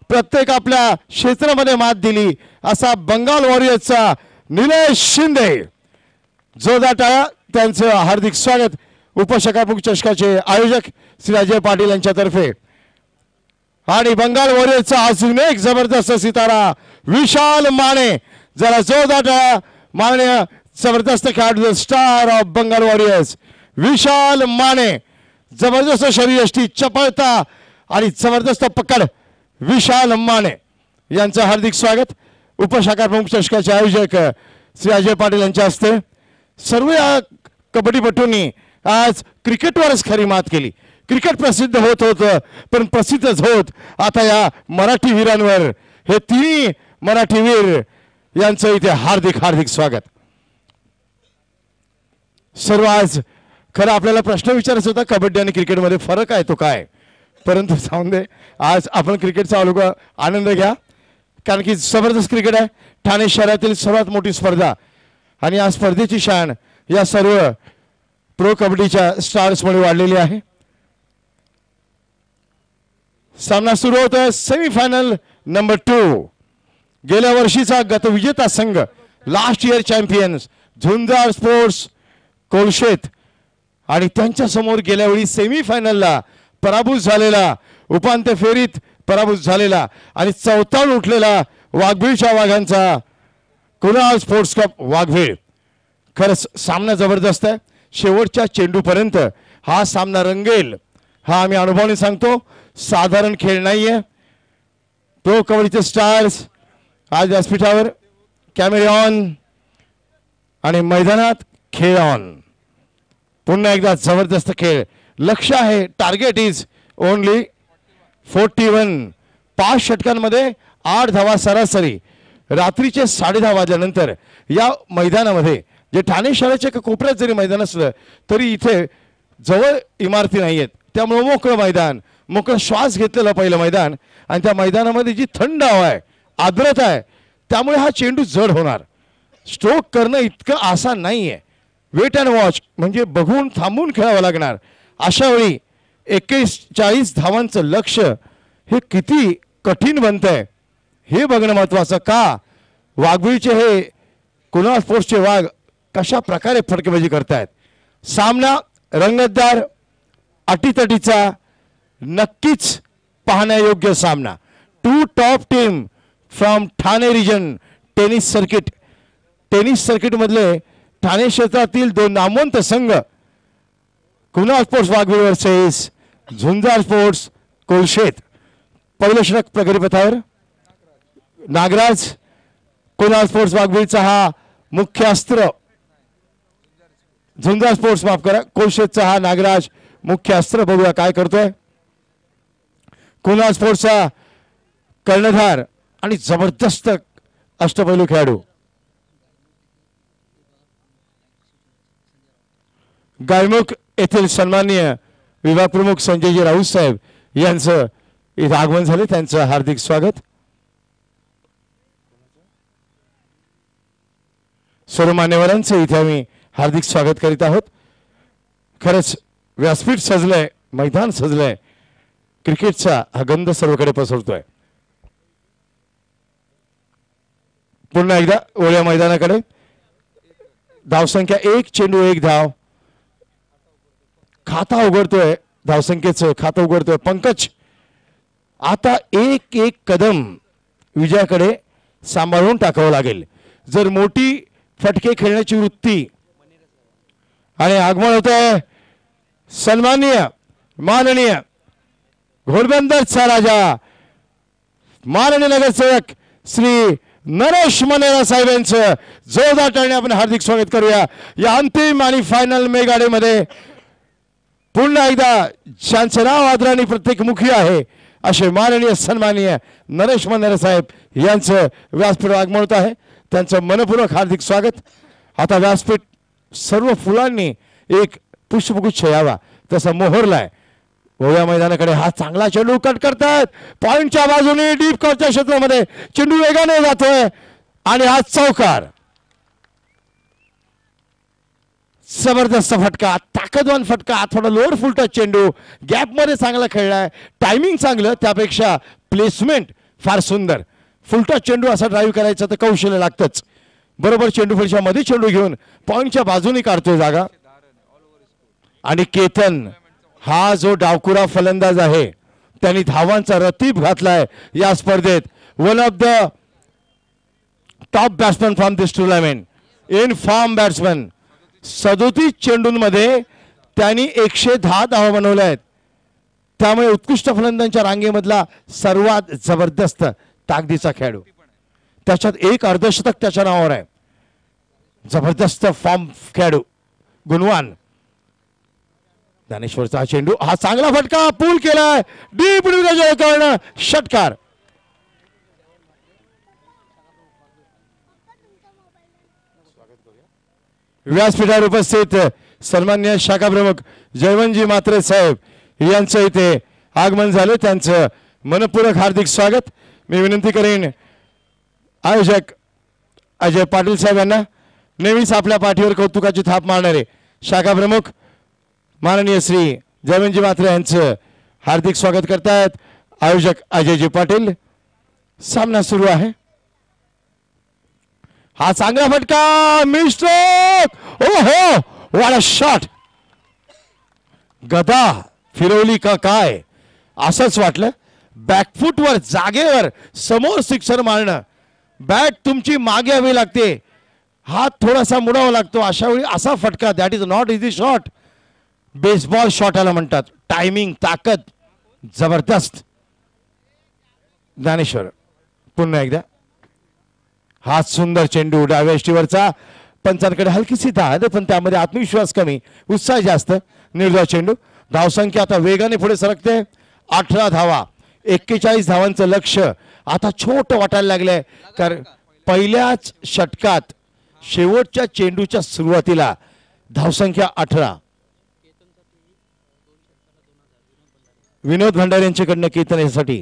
प्रत्येक आपल्या क्षेत्रामध्ये मात दिली असा बंगाल वॉरियर्सचा निलेश शिंदे. जोरदार टाळ्या त्यांचं हार्दिक स्वागत उपशकाप्रमुख चषकाचे आयोजक श्री अजय पाटील यांच्यातर्फे. आणि बंगाल वॉरियर्सचा अजून एक जबरदस्त सितारा विशाल माने. जरा जोरदार माननीय जबरदस्त खेळाडू स्टार ऑफ बंगाल वॉरियर्स विशाल माने. जबरदस्त शरीरयष्टी चपळता आणि जबरदस्त पकड विशाल माने यांचं हार्दिक स्वागत. उपशाखा प्रमुख चषकाचे आयोजक श्री अजय पाटील यांच्या हस्ते. सर्व या कबड्डीपटूंनी आज क्रिकेटवरच खरी मात केली. क्रिकेट प्रसिद्ध होत होतं पण प्रसिद्धच होत आता या मराठी वीरांवर हे तिन्ही मराठी वीर यांचं इथे हार्दिक हार्दिक स्वागत. सर्व आज खरं आपल्याला प्रश्न विचारायचा होता कबड्डी आणि क्रिकेटमध्ये फरक आहे तो काय, परंतु जाऊन दे. आज आपण क्रिकेटचा आनंद घ्या कारण की जबरदस्त क्रिकेट आहे. ठाणे शहरातील सर्वात मोठी स्पर्धा आणि या स्पर्धेची शान या सर्व प्रो कबड्डीच्या स्टार्समुळे वाढलेली आहे. सामना सुरू होतोय. Semifinal number 2. गेल्या वर्षीचा गतविजेता संघ last year champions Zunjar sports Kolshet आणि त्यांच्या समोर गेल्या वेळी सेमीफायनलला पराभूत झालेला, उपांत्य फेरीत पराभूत झालेला आणि चौथावर उठलेला वाघबीळच्या वाघांचा कुणाल स्पोर्ट्स क्लब वाघबीळ. खरंच सामना जबरदस्त आहे. शेवटच्या चेंडूपर्यंत हा सामना रंगेल हा आम्ही अनुभवाने सांगतो. साधारण खेळ नाहीये. प्रो कबड्डीचे स्टार्स आज व्यासपीठावर कॅमेरे ऑन आणि मैदानात खेळ ऑन. पुन्हा एकदा जबरदस्त खेळ. लक्ष आहे टार्गेट इज ओनली 41. 5 षटकांमध्ये 8 धावा सरासरी. रात्रीचे 10:30 वाजल्यानंतर या मैदानामध्ये जे ठाणे शहराच्या एका कोपऱ्यात जरी मैदान असलं तरी इथे जवळ इमारती नाही आहेत. त्यामुळे मोकळं मैदान, मोकळं श्वास घेतलेलं पहिलं मैदान आणि त्या मैदानामध्ये जी थंड हवा आहे, आर्द्रता आहे, त्यामुळे हा चेंडू जड होणार. स्ट्रोक करणं इतकं आसान नाही आहे. वेट अँड वॉच म्हणजे बघून थांबून खेळावं लागणार. अशा वेळी 41 धावांचं लक्ष हे किती कठीण बनतंय हे बघणं महत्त्वाचं. का वाघबीळचे हे कुणाल स्पोर्ट्सचे वाघ कशा प्रकारे फटकेबाजी करतायत. सामना रंगतदार, अटीतटीचा, नक्कीच पाहण्यायोग्य सामना. 2 top team from Thane region tennis circuit. Tennis सर्किटमधले ठाणे क्षेत्रातील 2 नामवंत संघ Kunal sports Waghbil versus Zunjar sports Kolshet. पहिलं षटक प्रगतीपथावर. नागराज कुणाल स्पोर्ट्स वाघबीळचा हा मुख्य अस्त्र. झुंजार स्पोर्ट्स माफ करा, कोलशेतचा हा नागराज मुख्य अस्त्र. बघूया काय करतोय कुणाल स्पोर्ट्सचा कर्णधार आणि जबरदस्त अष्टपैलू खेळाडू. गायमुख येथील सन्माननीय विभाग प्रमुख संजयजी राऊत साहेब यांचं इथे आगमन झाले. त्यांचं हार्दिक स्वागत. सर्व मान्यवरांचं इथे आम्ही हार्दिक स्वागत करीत आहोत. खरंच व्यासपीठ सजलंय, मैदान सजलंय. क्रिकेटचा हा गंध सर्वकडे पसरतोय. पुन्हा एकदा ओळ्या मैदानाकडे. धावसंख्या 1 चेंडू 1 धाव. खाता उघडतोय, धावसंख्येचं खातं उघडतोय पंकज. आता एक कदम विजयाकडे सांभाळून टाकावं लागेल. जर मोठी फटके खेळण्याची वृत्ती आणि आगमन होत आहे सन्माननीय माननीय घोडबंदरचा राजा माननीय नगरसेवक श्री नरेश मनेरा साहेब यांचं जोरदार टाळ्याने आपण हार्दिक स्वागत करूया. या अंतिम आणि फायनल मेगाडेमध्ये पुन्हा एकदा ज्यांचं नाव आदराने प्रत्येक मुखी आहे असे माननीय सन्माननीय नरेश मनेरा साहेब यांचं व्यासपीठ आगमन होत आहे. त्यांचं मनपूर्वक हार्दिक स्वागत. आता व्यासपीठ सर्व फुलांनी एक पुष्पगुच्छ यावा तसा मोहरलाय. ओव्या मैदानाकडे हा चांगला चेंडू कट करतात. पॉइंटच्या बाजूने डीप कॉर्टच्या क्षेत्रामध्ये चेंडू वेगाने जातोय आणि हा चौकार. जबरदस्त फटका, ताकदवान फटका. थोडा लोअर फुलटा चेंडू गॅप मध्ये चांगला खेळलाय. टायमिंग चांगलं, त्यापेक्षा प्लेसमेंट फार सुंदर. फुलटा चेंडू असा ड्राईव्ह करायचा तर कौशल्य लागतंच. बरोबर चेंडू फळीच्या मध्ये चेंडू घेऊन पॉइंटच्या बाजूने काढतोय जागा. आणि केतन हा जो डावकुरा फलंदाज आहे त्यांनी धावांचा रतीब घातलाय या स्पर्धेत. One of the top batsman from this tournament, in form batsman. 37 चेंडूंमध्ये त्यांनी 110 धावा बनवल्या आहेत. त्यामुळे उत्कृष्ट फलंदाजांच्या रांगेमधला सर्वात जबरदस्त ताकदीचा खेळाडू. त्याच्यात एक अर्धशतक त्याच्या नावावर आहे. जबरदस्त फॉर्म खेळाडू, गुणवान. ज्ञानेश्वरचा हा चेंडू, हा चांगला फटका, पूल केलाय, डीप करणं, षटकार. व्यासपीठावर उपस्थित सन्मान्य शाखा प्रमुख जयवंतजी म्हात्रे साहेब यांचं इथे आगमन झालं. त्यांचं मनपूर्वक हार्दिक स्वागत. मी विनंती करेन आयोजक अजय पाटील साहेब यांना, नेहमीच आपल्या पाठीवर कौतुकाची थाप मारणारे शाखा प्रमुख माननीय श्री जयवंतजी म्हात्रे यांचं हार्दिक स्वागत करतायत. आयोजक अजयजी पाटील. सामना सुरू आहे. हा चांगला फटका, मिस्ट्रोक, ओहो व्हाट अ शॉट. गदा फिरवली का काय असंच वाटलं. बॅकफुटवर जागेवर समोर सिक्सर मारणं, बॅट तुमची मागे हवी लागते, हात थोडासा मुडावा लागतो. अशा वेळी असा फटका, that is not easy shot. Baseball शॉटाला म्हणतात. टायमिंग, ताकद जबरदस्त. ज्ञानेश्वर पुन्हा एकदा. हा सुंदर चेंडू डाव्या यष्टीवरचा, पंचांकडे हलकीशी धाद, पण त्यामध्ये आत्मविश्वास कमी, उत्साह जास्त. निर्धाव चेंडू. धावसंख्या आता वेगाने पुढे सरकते. 18 धावा, 41 धावांचं लक्ष आता छोटं वाटायला लागलंय. कारण पहिल्याच षटकात शेवटच्या चेंडूच्या सुरुवातीला धावसंख्या 18. विनोद भंडारी यांच्याकडनं कीर्तन यासाठी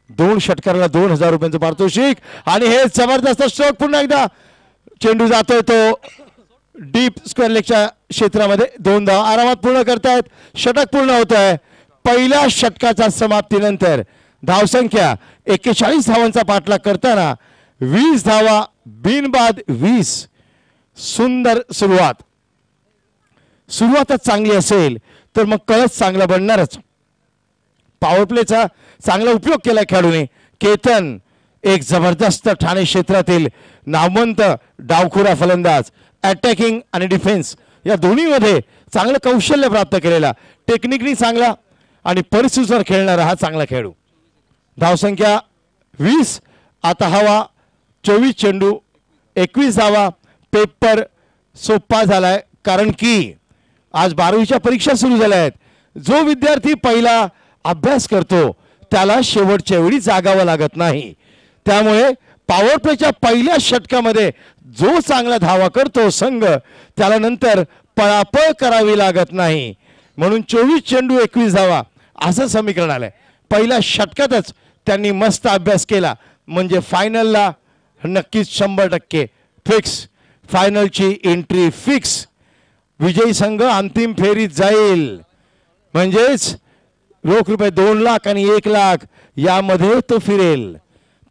2 षटकाराला 2000 रुपयांचं पारितोषिक. आणि हे जबरदस्त स्ट्रोक. पुन्हा एकदा चेंडू जातोय तो डीप स्क्वेअर लेगच्या क्षेत्रामध्ये. 2 धावा आरामात पूर्ण करतायत. षटक पूर्ण होत आहे. पहिल्या षटकाच्या समाप्तीनंतर धावसंख्या 41 धावांचा पाठलाग करताना 20 धावा बिनबाद 20. सुंदर सुरुवात. सुरुवातच चांगली असेल तर मग कळस चांगला बनणारच. पॉवर प्लेचा चांगला उपयोग केला खेळाडूने. केतन एक जबरदस्त ठाणे क्षेत्रातील नामवंत डावखुरा फलंदाज. अटॅकिंग आणि डिफेन्स या दोन्हीमध्ये चांगलं कौशल्य प्राप्त केलेला, टेक्निकनी चांगला आणि परिस्थितीवर खेळणारा हा चांगला खेळाडू. धावसंख्या 20. आता हवा 24 चेंडू 21 धावा. पेपर सोपा झालाय कारण की आज 12वीच्या परीक्षा सुरू झाल्या आहेत. जो विद्यार्थी पहिला अभ्यास करतो त्याला शेवटच्या वेळी जागावं लागत नाही. त्यामुळे पॉवर प्लेच्या पहिल्या षटकामध्ये जो चांगला धावा करतो संघ, त्याला नंतर पळापळ करावी लागत नाही. म्हणून 24 चेंडू 21 धावा असं समीकरण आलंय. पहिल्या षटकातच त्यांनी मस्त अभ्यास केला म्हणजे फायनलला नक्कीच 100% फिक्स. फायनलची entry fix. विजयी संघ अंतिम फेरीत जाईल. म्हणजेच रोख रुपये 2 लाख आणि 1 लाख यामध्ये तो फिरेल.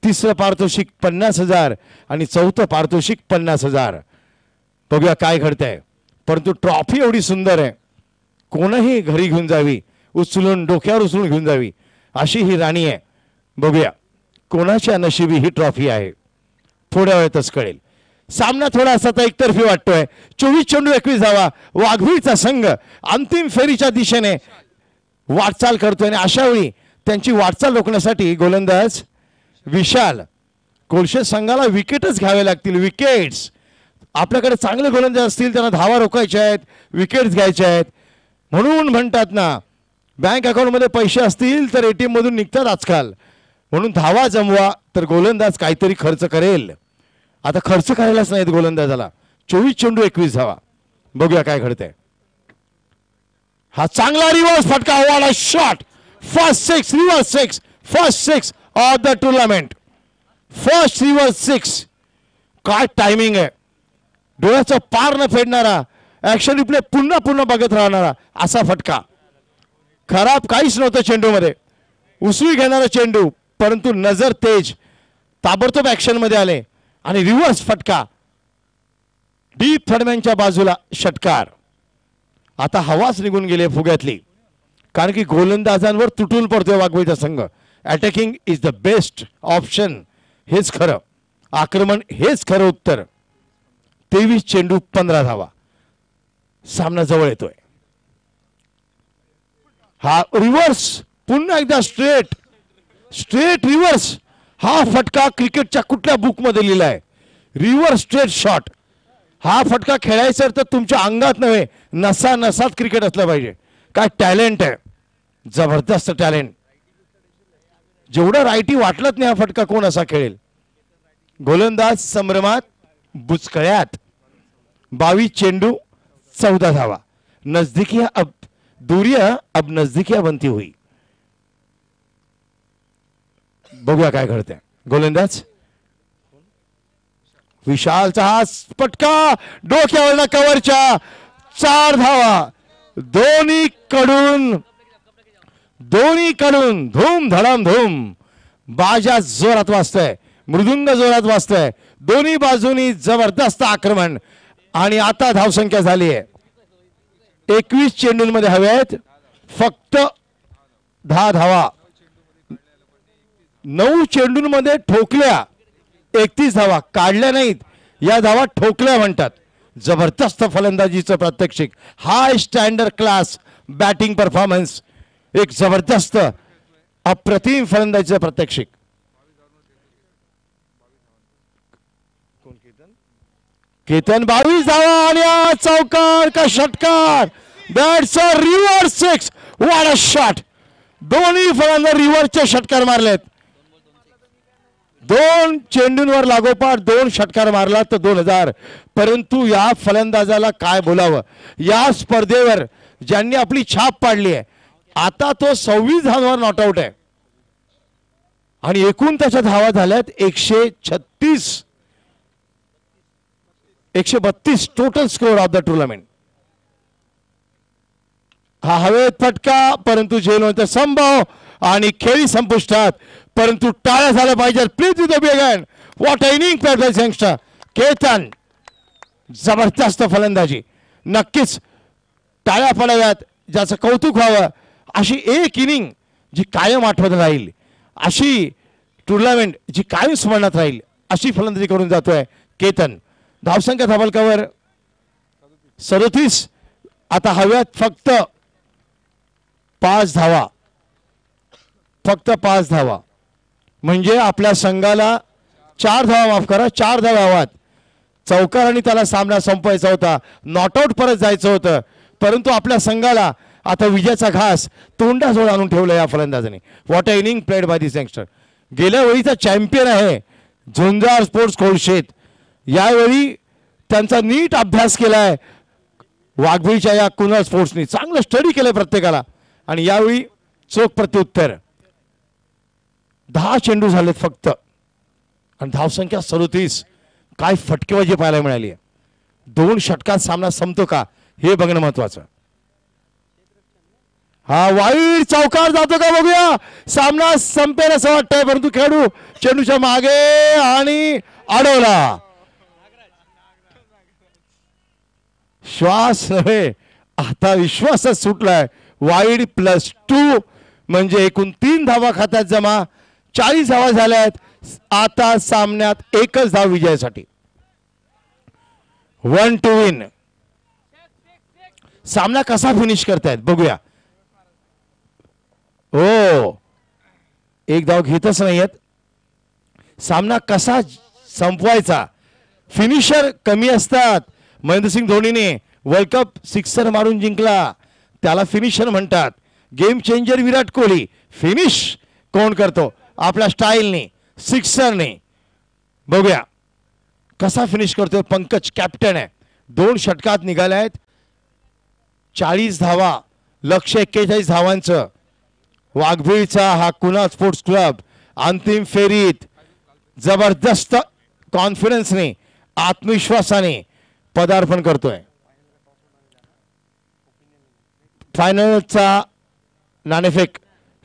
तिसरं पारितोषिक 50,000 आणि चौथं पारितोषिक 50,000. बघूया काय घडतंय. परंतु ट्रॉफी एवढी सुंदर आहे, कोणही घरी घेऊन जावी, उचलून डोक्यावर उचलून घेऊन जावी अशी ही राणी आहे. बघूया कोणाच्या नशिबी ही ट्रॉफी आहे. थोड्या वेळातच कळेल. सामना थोडासा तर एकतर्फी वाटतोय. 24 चेंडू 21 धावा. वाघवीचा संघ अंतिम फेरीच्या दिशेने वाटचाल करतोय आणि अशा वेळी त्यांची वाटचाल रोखण्यासाठी गोलंदाज विशाल कोळशे संघाला विकेटच घ्यावे लागतील. विकेट्स. आपल्याकडे चांगले गोलंदाज असतील त्यांना धावा रोखायच्या आहेत, विकेट्स घ्यायच्या आहेत. म्हणून म्हणतात ना, बँक अकाउंटमध्ये पैसे असतील तर ATM मधून निघतात आजकाल. म्हणून धावा जमवा तर गोलंदाज काहीतरी खर्च करेल. आता खर्च करायलाच नाहीत गोलंदाजाला. 24 चेंडू 21 धावा. बघूया काय घडतंय. हा चांगला रिव्हर्स फटका. What a shot. First 6 reverse 6. First 6 of the tournament. First reverse 6. काय टायमिंग आहे. डोळ्याचं पार न फेडणारा, ऍक्शन रिप्ले पुन्हा पुन्हा बघत राहणारा असा फटका. खराब काहीच नव्हतं चेंडूमध्ये. उसळी घेणारा चेंडू, परंतु नजर तेज, ताबडतोब ऍक्शन मध्ये आले आणि रिव्हर्स फटका. डीप थर्डमॅनच्या बाजूला षटकार. आता हवाच निघून गेली फुग्यातली. कारण की गोलंदाजांवर तुटून पडतोय वाघबीळचा संघ. Attacking is the best option, हेच खरं आक्रमण, हेच खरं उत्तर. 23 चेंडू 15 धावा, सामना जवळ येतोय. हा रिव्हर्स, पुन्हा एकदा स्ट्रेट स्ट्रेट रिव्हर्स. हा फटका क्रिकेटच्या कुठल्या बुकमध्ये लिहिलाय? Reverse straight shot. हा फटका खेळायचा तर तुमच्या अंगात नव्हे, नसा नसात क्रिकेट असलं पाहिजे. काय टॅलेंट आहे, जबरदस्त टॅलेंट. जेवढा रायटी वाटलंच नाही हा फटका कोण असा खेळेल. गोलंदाज संभ्रमात, बुचकळ्यात. 22 चेंडू 14 धावा. नजदीकिया अब दूरिया अब नजदीकिया बनती हुई. बघूया काय घडतंय. गोलंदाज विशालचा हा फटका डोक्यावरला कव्हरच्या. 4 धावा. दोन्हीकडून धूम धडाम धूम. बाजा जोरात वाजतोय, मृदुंग जोरात वाजतोय. दोन्ही बाजूनी जबरदस्त आक्रमण. आणि आता धावसंख्या झाली आहे 21 चेंडूंमध्ये हवे आहेत फक्त 10 धावा. 9 चेंडूंमध्ये ठोकल्या 31 धावा, काढल्या नाहीत. या धावा ठोकल्या म्हणतात. जबरदस्त फलंदाजीचं प्रात्यक्षिक. हाय स्टँडर्ड क्लास बॅटिंग परफॉर्मन्स. एक जबरदस्त अप्रतिम फलंदाजीचं प्रात्यक्षिक. केतन 22 धावा आणि चौकार का षटकार. That's a reverse six. What a shot. दोन्ही फलंदाज रिव्हर्सचे षटकार मारलेत. 2 चेंडूंवर लागोपाठ 2 षटकार मारला तर 2000. परंतु या फलंदाजाला काय बोलावं. या स्पर्धेवर ज्यांनी आपली छाप पाडली आहे, आता तो 26 धावांवर नॉट आउट आहे. आणि एकूण त्याच्या धावा झाल्यात 132 total score of the tournament. हा हवेत फटका, परंतु झेल होतं संभव आणि खेळी संपुष्टात. परंतु टाळ्या झाल्या पाहिजे. Please with the big hand. What inning played bye youngster Ketan. जबरदस्त फलंदाजी. नक्कीच टाळ्या पडाव्यात, ज्याचं कौतुक व्हावं. अशी एक इनिंग जी कायम आठवत राहील, अशी टुर्नामेंट जी कायम स्मरणात राहील, अशी फलंदाजी करून जातोय केतन. धावसंख्या धाबलकावर 37. आता हव्यात फक्त 5 धावा. फक्त 5 धावा म्हणजे आपल्या संघाला 4 धावा, माफ करा, 4 धावा हव्यात. चौकार आणि त्याला सामना संपवायचा होता. नॉट आउट परत जायचं होतं. परंतु आपल्या संघाला आता विजयाचा घास तोंडाजवळ आणून ठेवला या फलंदाजाने. What a inning played by this youngster. गेल्या वेळीचा चॅम्पियन आहे झुंजार स्पोर्ट्स खोलशेत. यावेळी त्यांचा नीट अभ्यास केलाय वाघबीळच्या या कुणाल स्पोर्ट्सनी. चांगलं स्टडी केलंय प्रत्येकाला. आणि यावेळी चोख प्रत्युत्तर. 10 चेंडू झालेत फक्त आणि धावसंख्या 37. काय फटकेबाजी पाहायला मिळाली आहे. 2 षटकात सामना संपतो का हे बघणं महत्वाचं. हा वाईड चौकार जातो का बघूया. सामना संपेल असं वाटतंय, परंतु खेळाडू चेंडूच्या मागे आणि अडवला. श्वास नव्हे, आता विश्वासच सुटलाय. वाईड +2 म्हणजे एकूण 3 धावा खात्यात जमा. 40 धावा झाल्यात. आता सामन्यात एकच धाव विजयासाठी. 1 to win. सामना कसा फिनिश करतायत बघूया. हो, एक धाव घेतच नाहीयेत. सामना कसा संपवायचा. फिनिशर कमी असतात. महेंद्रसिंग धोनीने वर्ल्ड कप 6 मारून जिंकला, त्याला फिनिशर म्हणतात. Game changer Virat Kohli. Finish कोण करतो आपल्या स्टाईलने, सिक्सरने. बघूया कसा फिनिश करतोय पंकज. कॅप्टन आहे. 2 षटकात निघाले आहेत. 40 धावा, लक्ष्य 41 धावांचं. वाघबीळचा हा कुणाल स्पोर्ट्स क्लब अंतिम फेरीत जबरदस्त कॉन्फिडन्सने, आत्मविश्वासाने पदार्पण करतोय. फायनलचा नाणेफेक,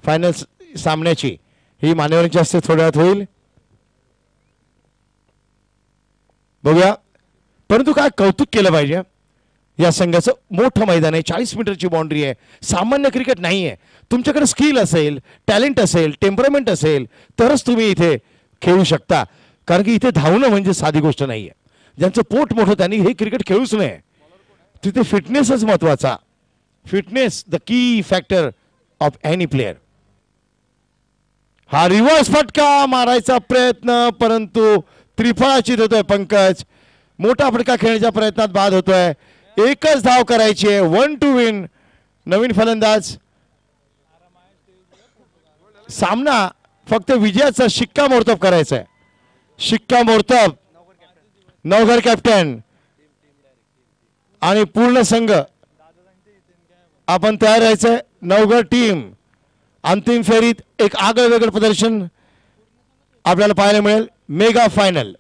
फायनल सामन्याची ही मान्यवरांच्या हस्ते थोड्या वेळात होईल. बघूया. परंतु काय कौतुक केलं पाहिजे. या संघाचं मोठं मैदान आहे, 40 मीटरची बाउंड्री आहे. सामान्य क्रिकेट नाही आहे. तुमच्याकडे स्किल असेल, टॅलेंट असेल, टेम्परमेंट असेल तरच तुम्ही इथे खेळू शकता. कारण की इथे धावणं म्हणजे साधी गोष्ट नाही आहे. ज्यांचं पोट मोठं त्यांनी हे क्रिकेट खेळूच नये. तिथे फिटनेसच महत्वाचा. Fitness the key factor of any player. हा रिव्हर्स फटका मारायचा प्रयत्न, परंतु त्रिफळाचीत होतोय पंकज. मोठा फटका खेळण्याच्या प्रयत्नात बाद होतोय. एकच धाव करायची आहे, 1 to win. नवीन फलंदाज. सामना फक्त विजयाचा शिक्कामोर्तब करायचा आहे. शिक्कामोर्तब नवघर कॅप्टन आणि पूर्ण संघ आपण तयार राहायचंय. नवघर टीम अंतिम फेरीत एक आगळं वेगळं प्रदर्शन आपल्याला पाहायला मिळेल. Mega final.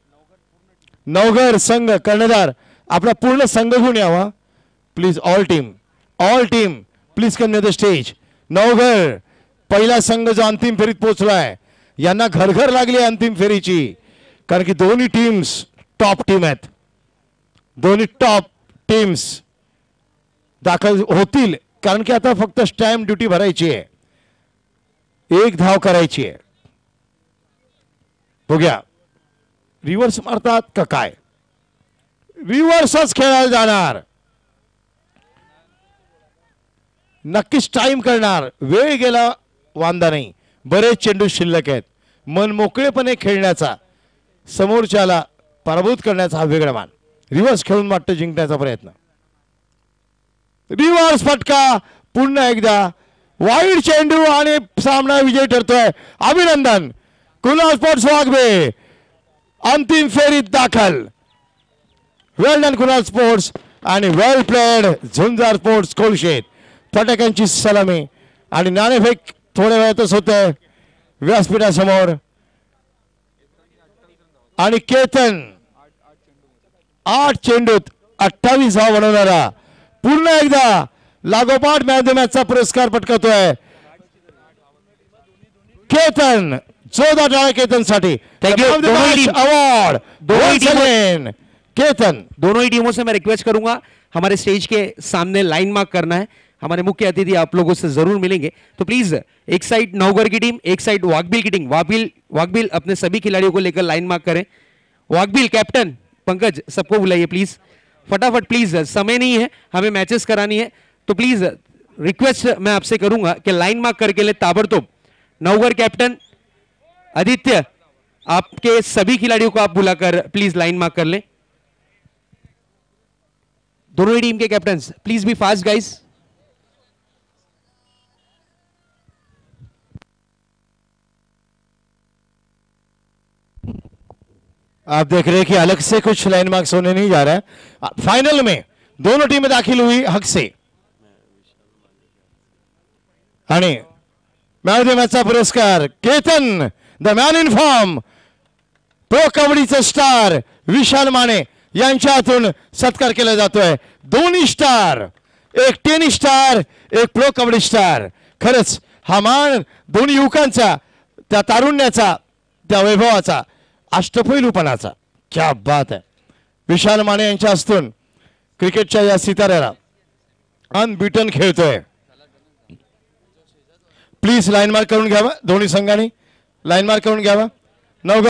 नवघर संघ कर्णधार आपला पूर्ण संघ घेऊन यावा please. All team please come the stage. Navghar पहिला संघ जो अंतिम फेरीत पोहोचलाय, यांना घरघर लागली अंतिम फेरीची. कारण की दोन्ही टीम्स टॉप टीम आहेत. दोन्ही टॉप टीम्स दाखल होतील. कारण की आता फक्त स्टॅम्प ड्युटी भरायची आहे, एक धाव करायची आहे. बघूया रिव्हर्स मारतात का काय. रिव्हर्सच खेळायला जाणार, नक्कीच टाइम करणार. वेळ गेला वांदा नाही, बरेच चेंडू शिल्लक आहेत. मन मोकळेपणे खेळण्याचा, समोरच्याला पराभूत करण्याचा हा वेगळा मान. रिव्हर्स खेळून वाटतं जिंकण्याचा प्रयत्न. रिव्हर्स फटका पुन्हा एकदा वाईड चेंडू आणि सामना विजय ठरतोय. अभिनंदन कुणाल स्पोर्ट्स वाघबे अंतिम फेरीत दाखल. वेल डन कुणाल स्पोर्ट्स आणि वेल प्लेड झुंजार स्पोर्ट्स कोलशेत. फटाक्यांची सलामी आणि नाणेफेक थोड्या वेळातच होते व्यासपीठासमोर. आणि केतन 8 चेंडूत 28 धाव बनवणारा पुन्हा एकदा लागोपाठ मॅच द मॅचचा पुरस्कार पटकावतोय केतन. 14 टाळ्या केतनसाठी. अवॉर्ड केतन. दोनों ही टीमों से मैं रिक्वेस्ट करूंगा हमारे स्टेज के सामने लाइन मार्क करना है. हमारे मुख्य अतिथि आप लोगों से जरूर मिलेंगे, तो प्लीज एक साइड नवघर की टीम, एक साइड वाघबिल की टीम. वाघबिल अपने सभी खिलाड़ियों को लेकर लाइन मार्क करें. वाघबिल कैप्टन पंकज सबको बुलाइए प्लीज, फटाफट प्लीज. समय नहीं है, हमें मैचेस करानी है, तो प्लीज रिक्वेस्ट मैं आपसे करूंगा कि लाइन मार्क करके ले ताबड़तोड़. नवघर कैप्टन आदित्य, आपके सभी खिलाड़ियों को आप बुलाकर प्लीज लाइन मार्क कर लें. दोनों ही टीम के captains please be fast guys. आप देख रहे हैं कि अलग से कुछ लाइन मार्क्स होने नहीं जा रहा है. फाइनल में दोनों टीमें दाखिल हुई हक से. आणि मॅन ऑफ द मॅचचा पुरस्कार Ketan the man in form. Pro कबड्डीचा स्टार विशाल माने यांच्या हातून सत्कार केला जातोय. दोन्ही स्टार, एक टेनिस स्टार, एक प्रो कबड्डी स्टार. खरंच हा मान दोन्ही युवकांचा, त्या तारुण्याचा, त्या वैभवाचा, अष्टपैलूपणाचा. क्या बात आहे. विशाल माने यांच्या हस्तून क्रिकेटच्या या सिताऱ्याला अनबीटन खेळतोय. प्लीज लाईन मार्क करून घ्यावा. दोन्ही संघांनी लाईन मार्क करून घ्यावा. नवघर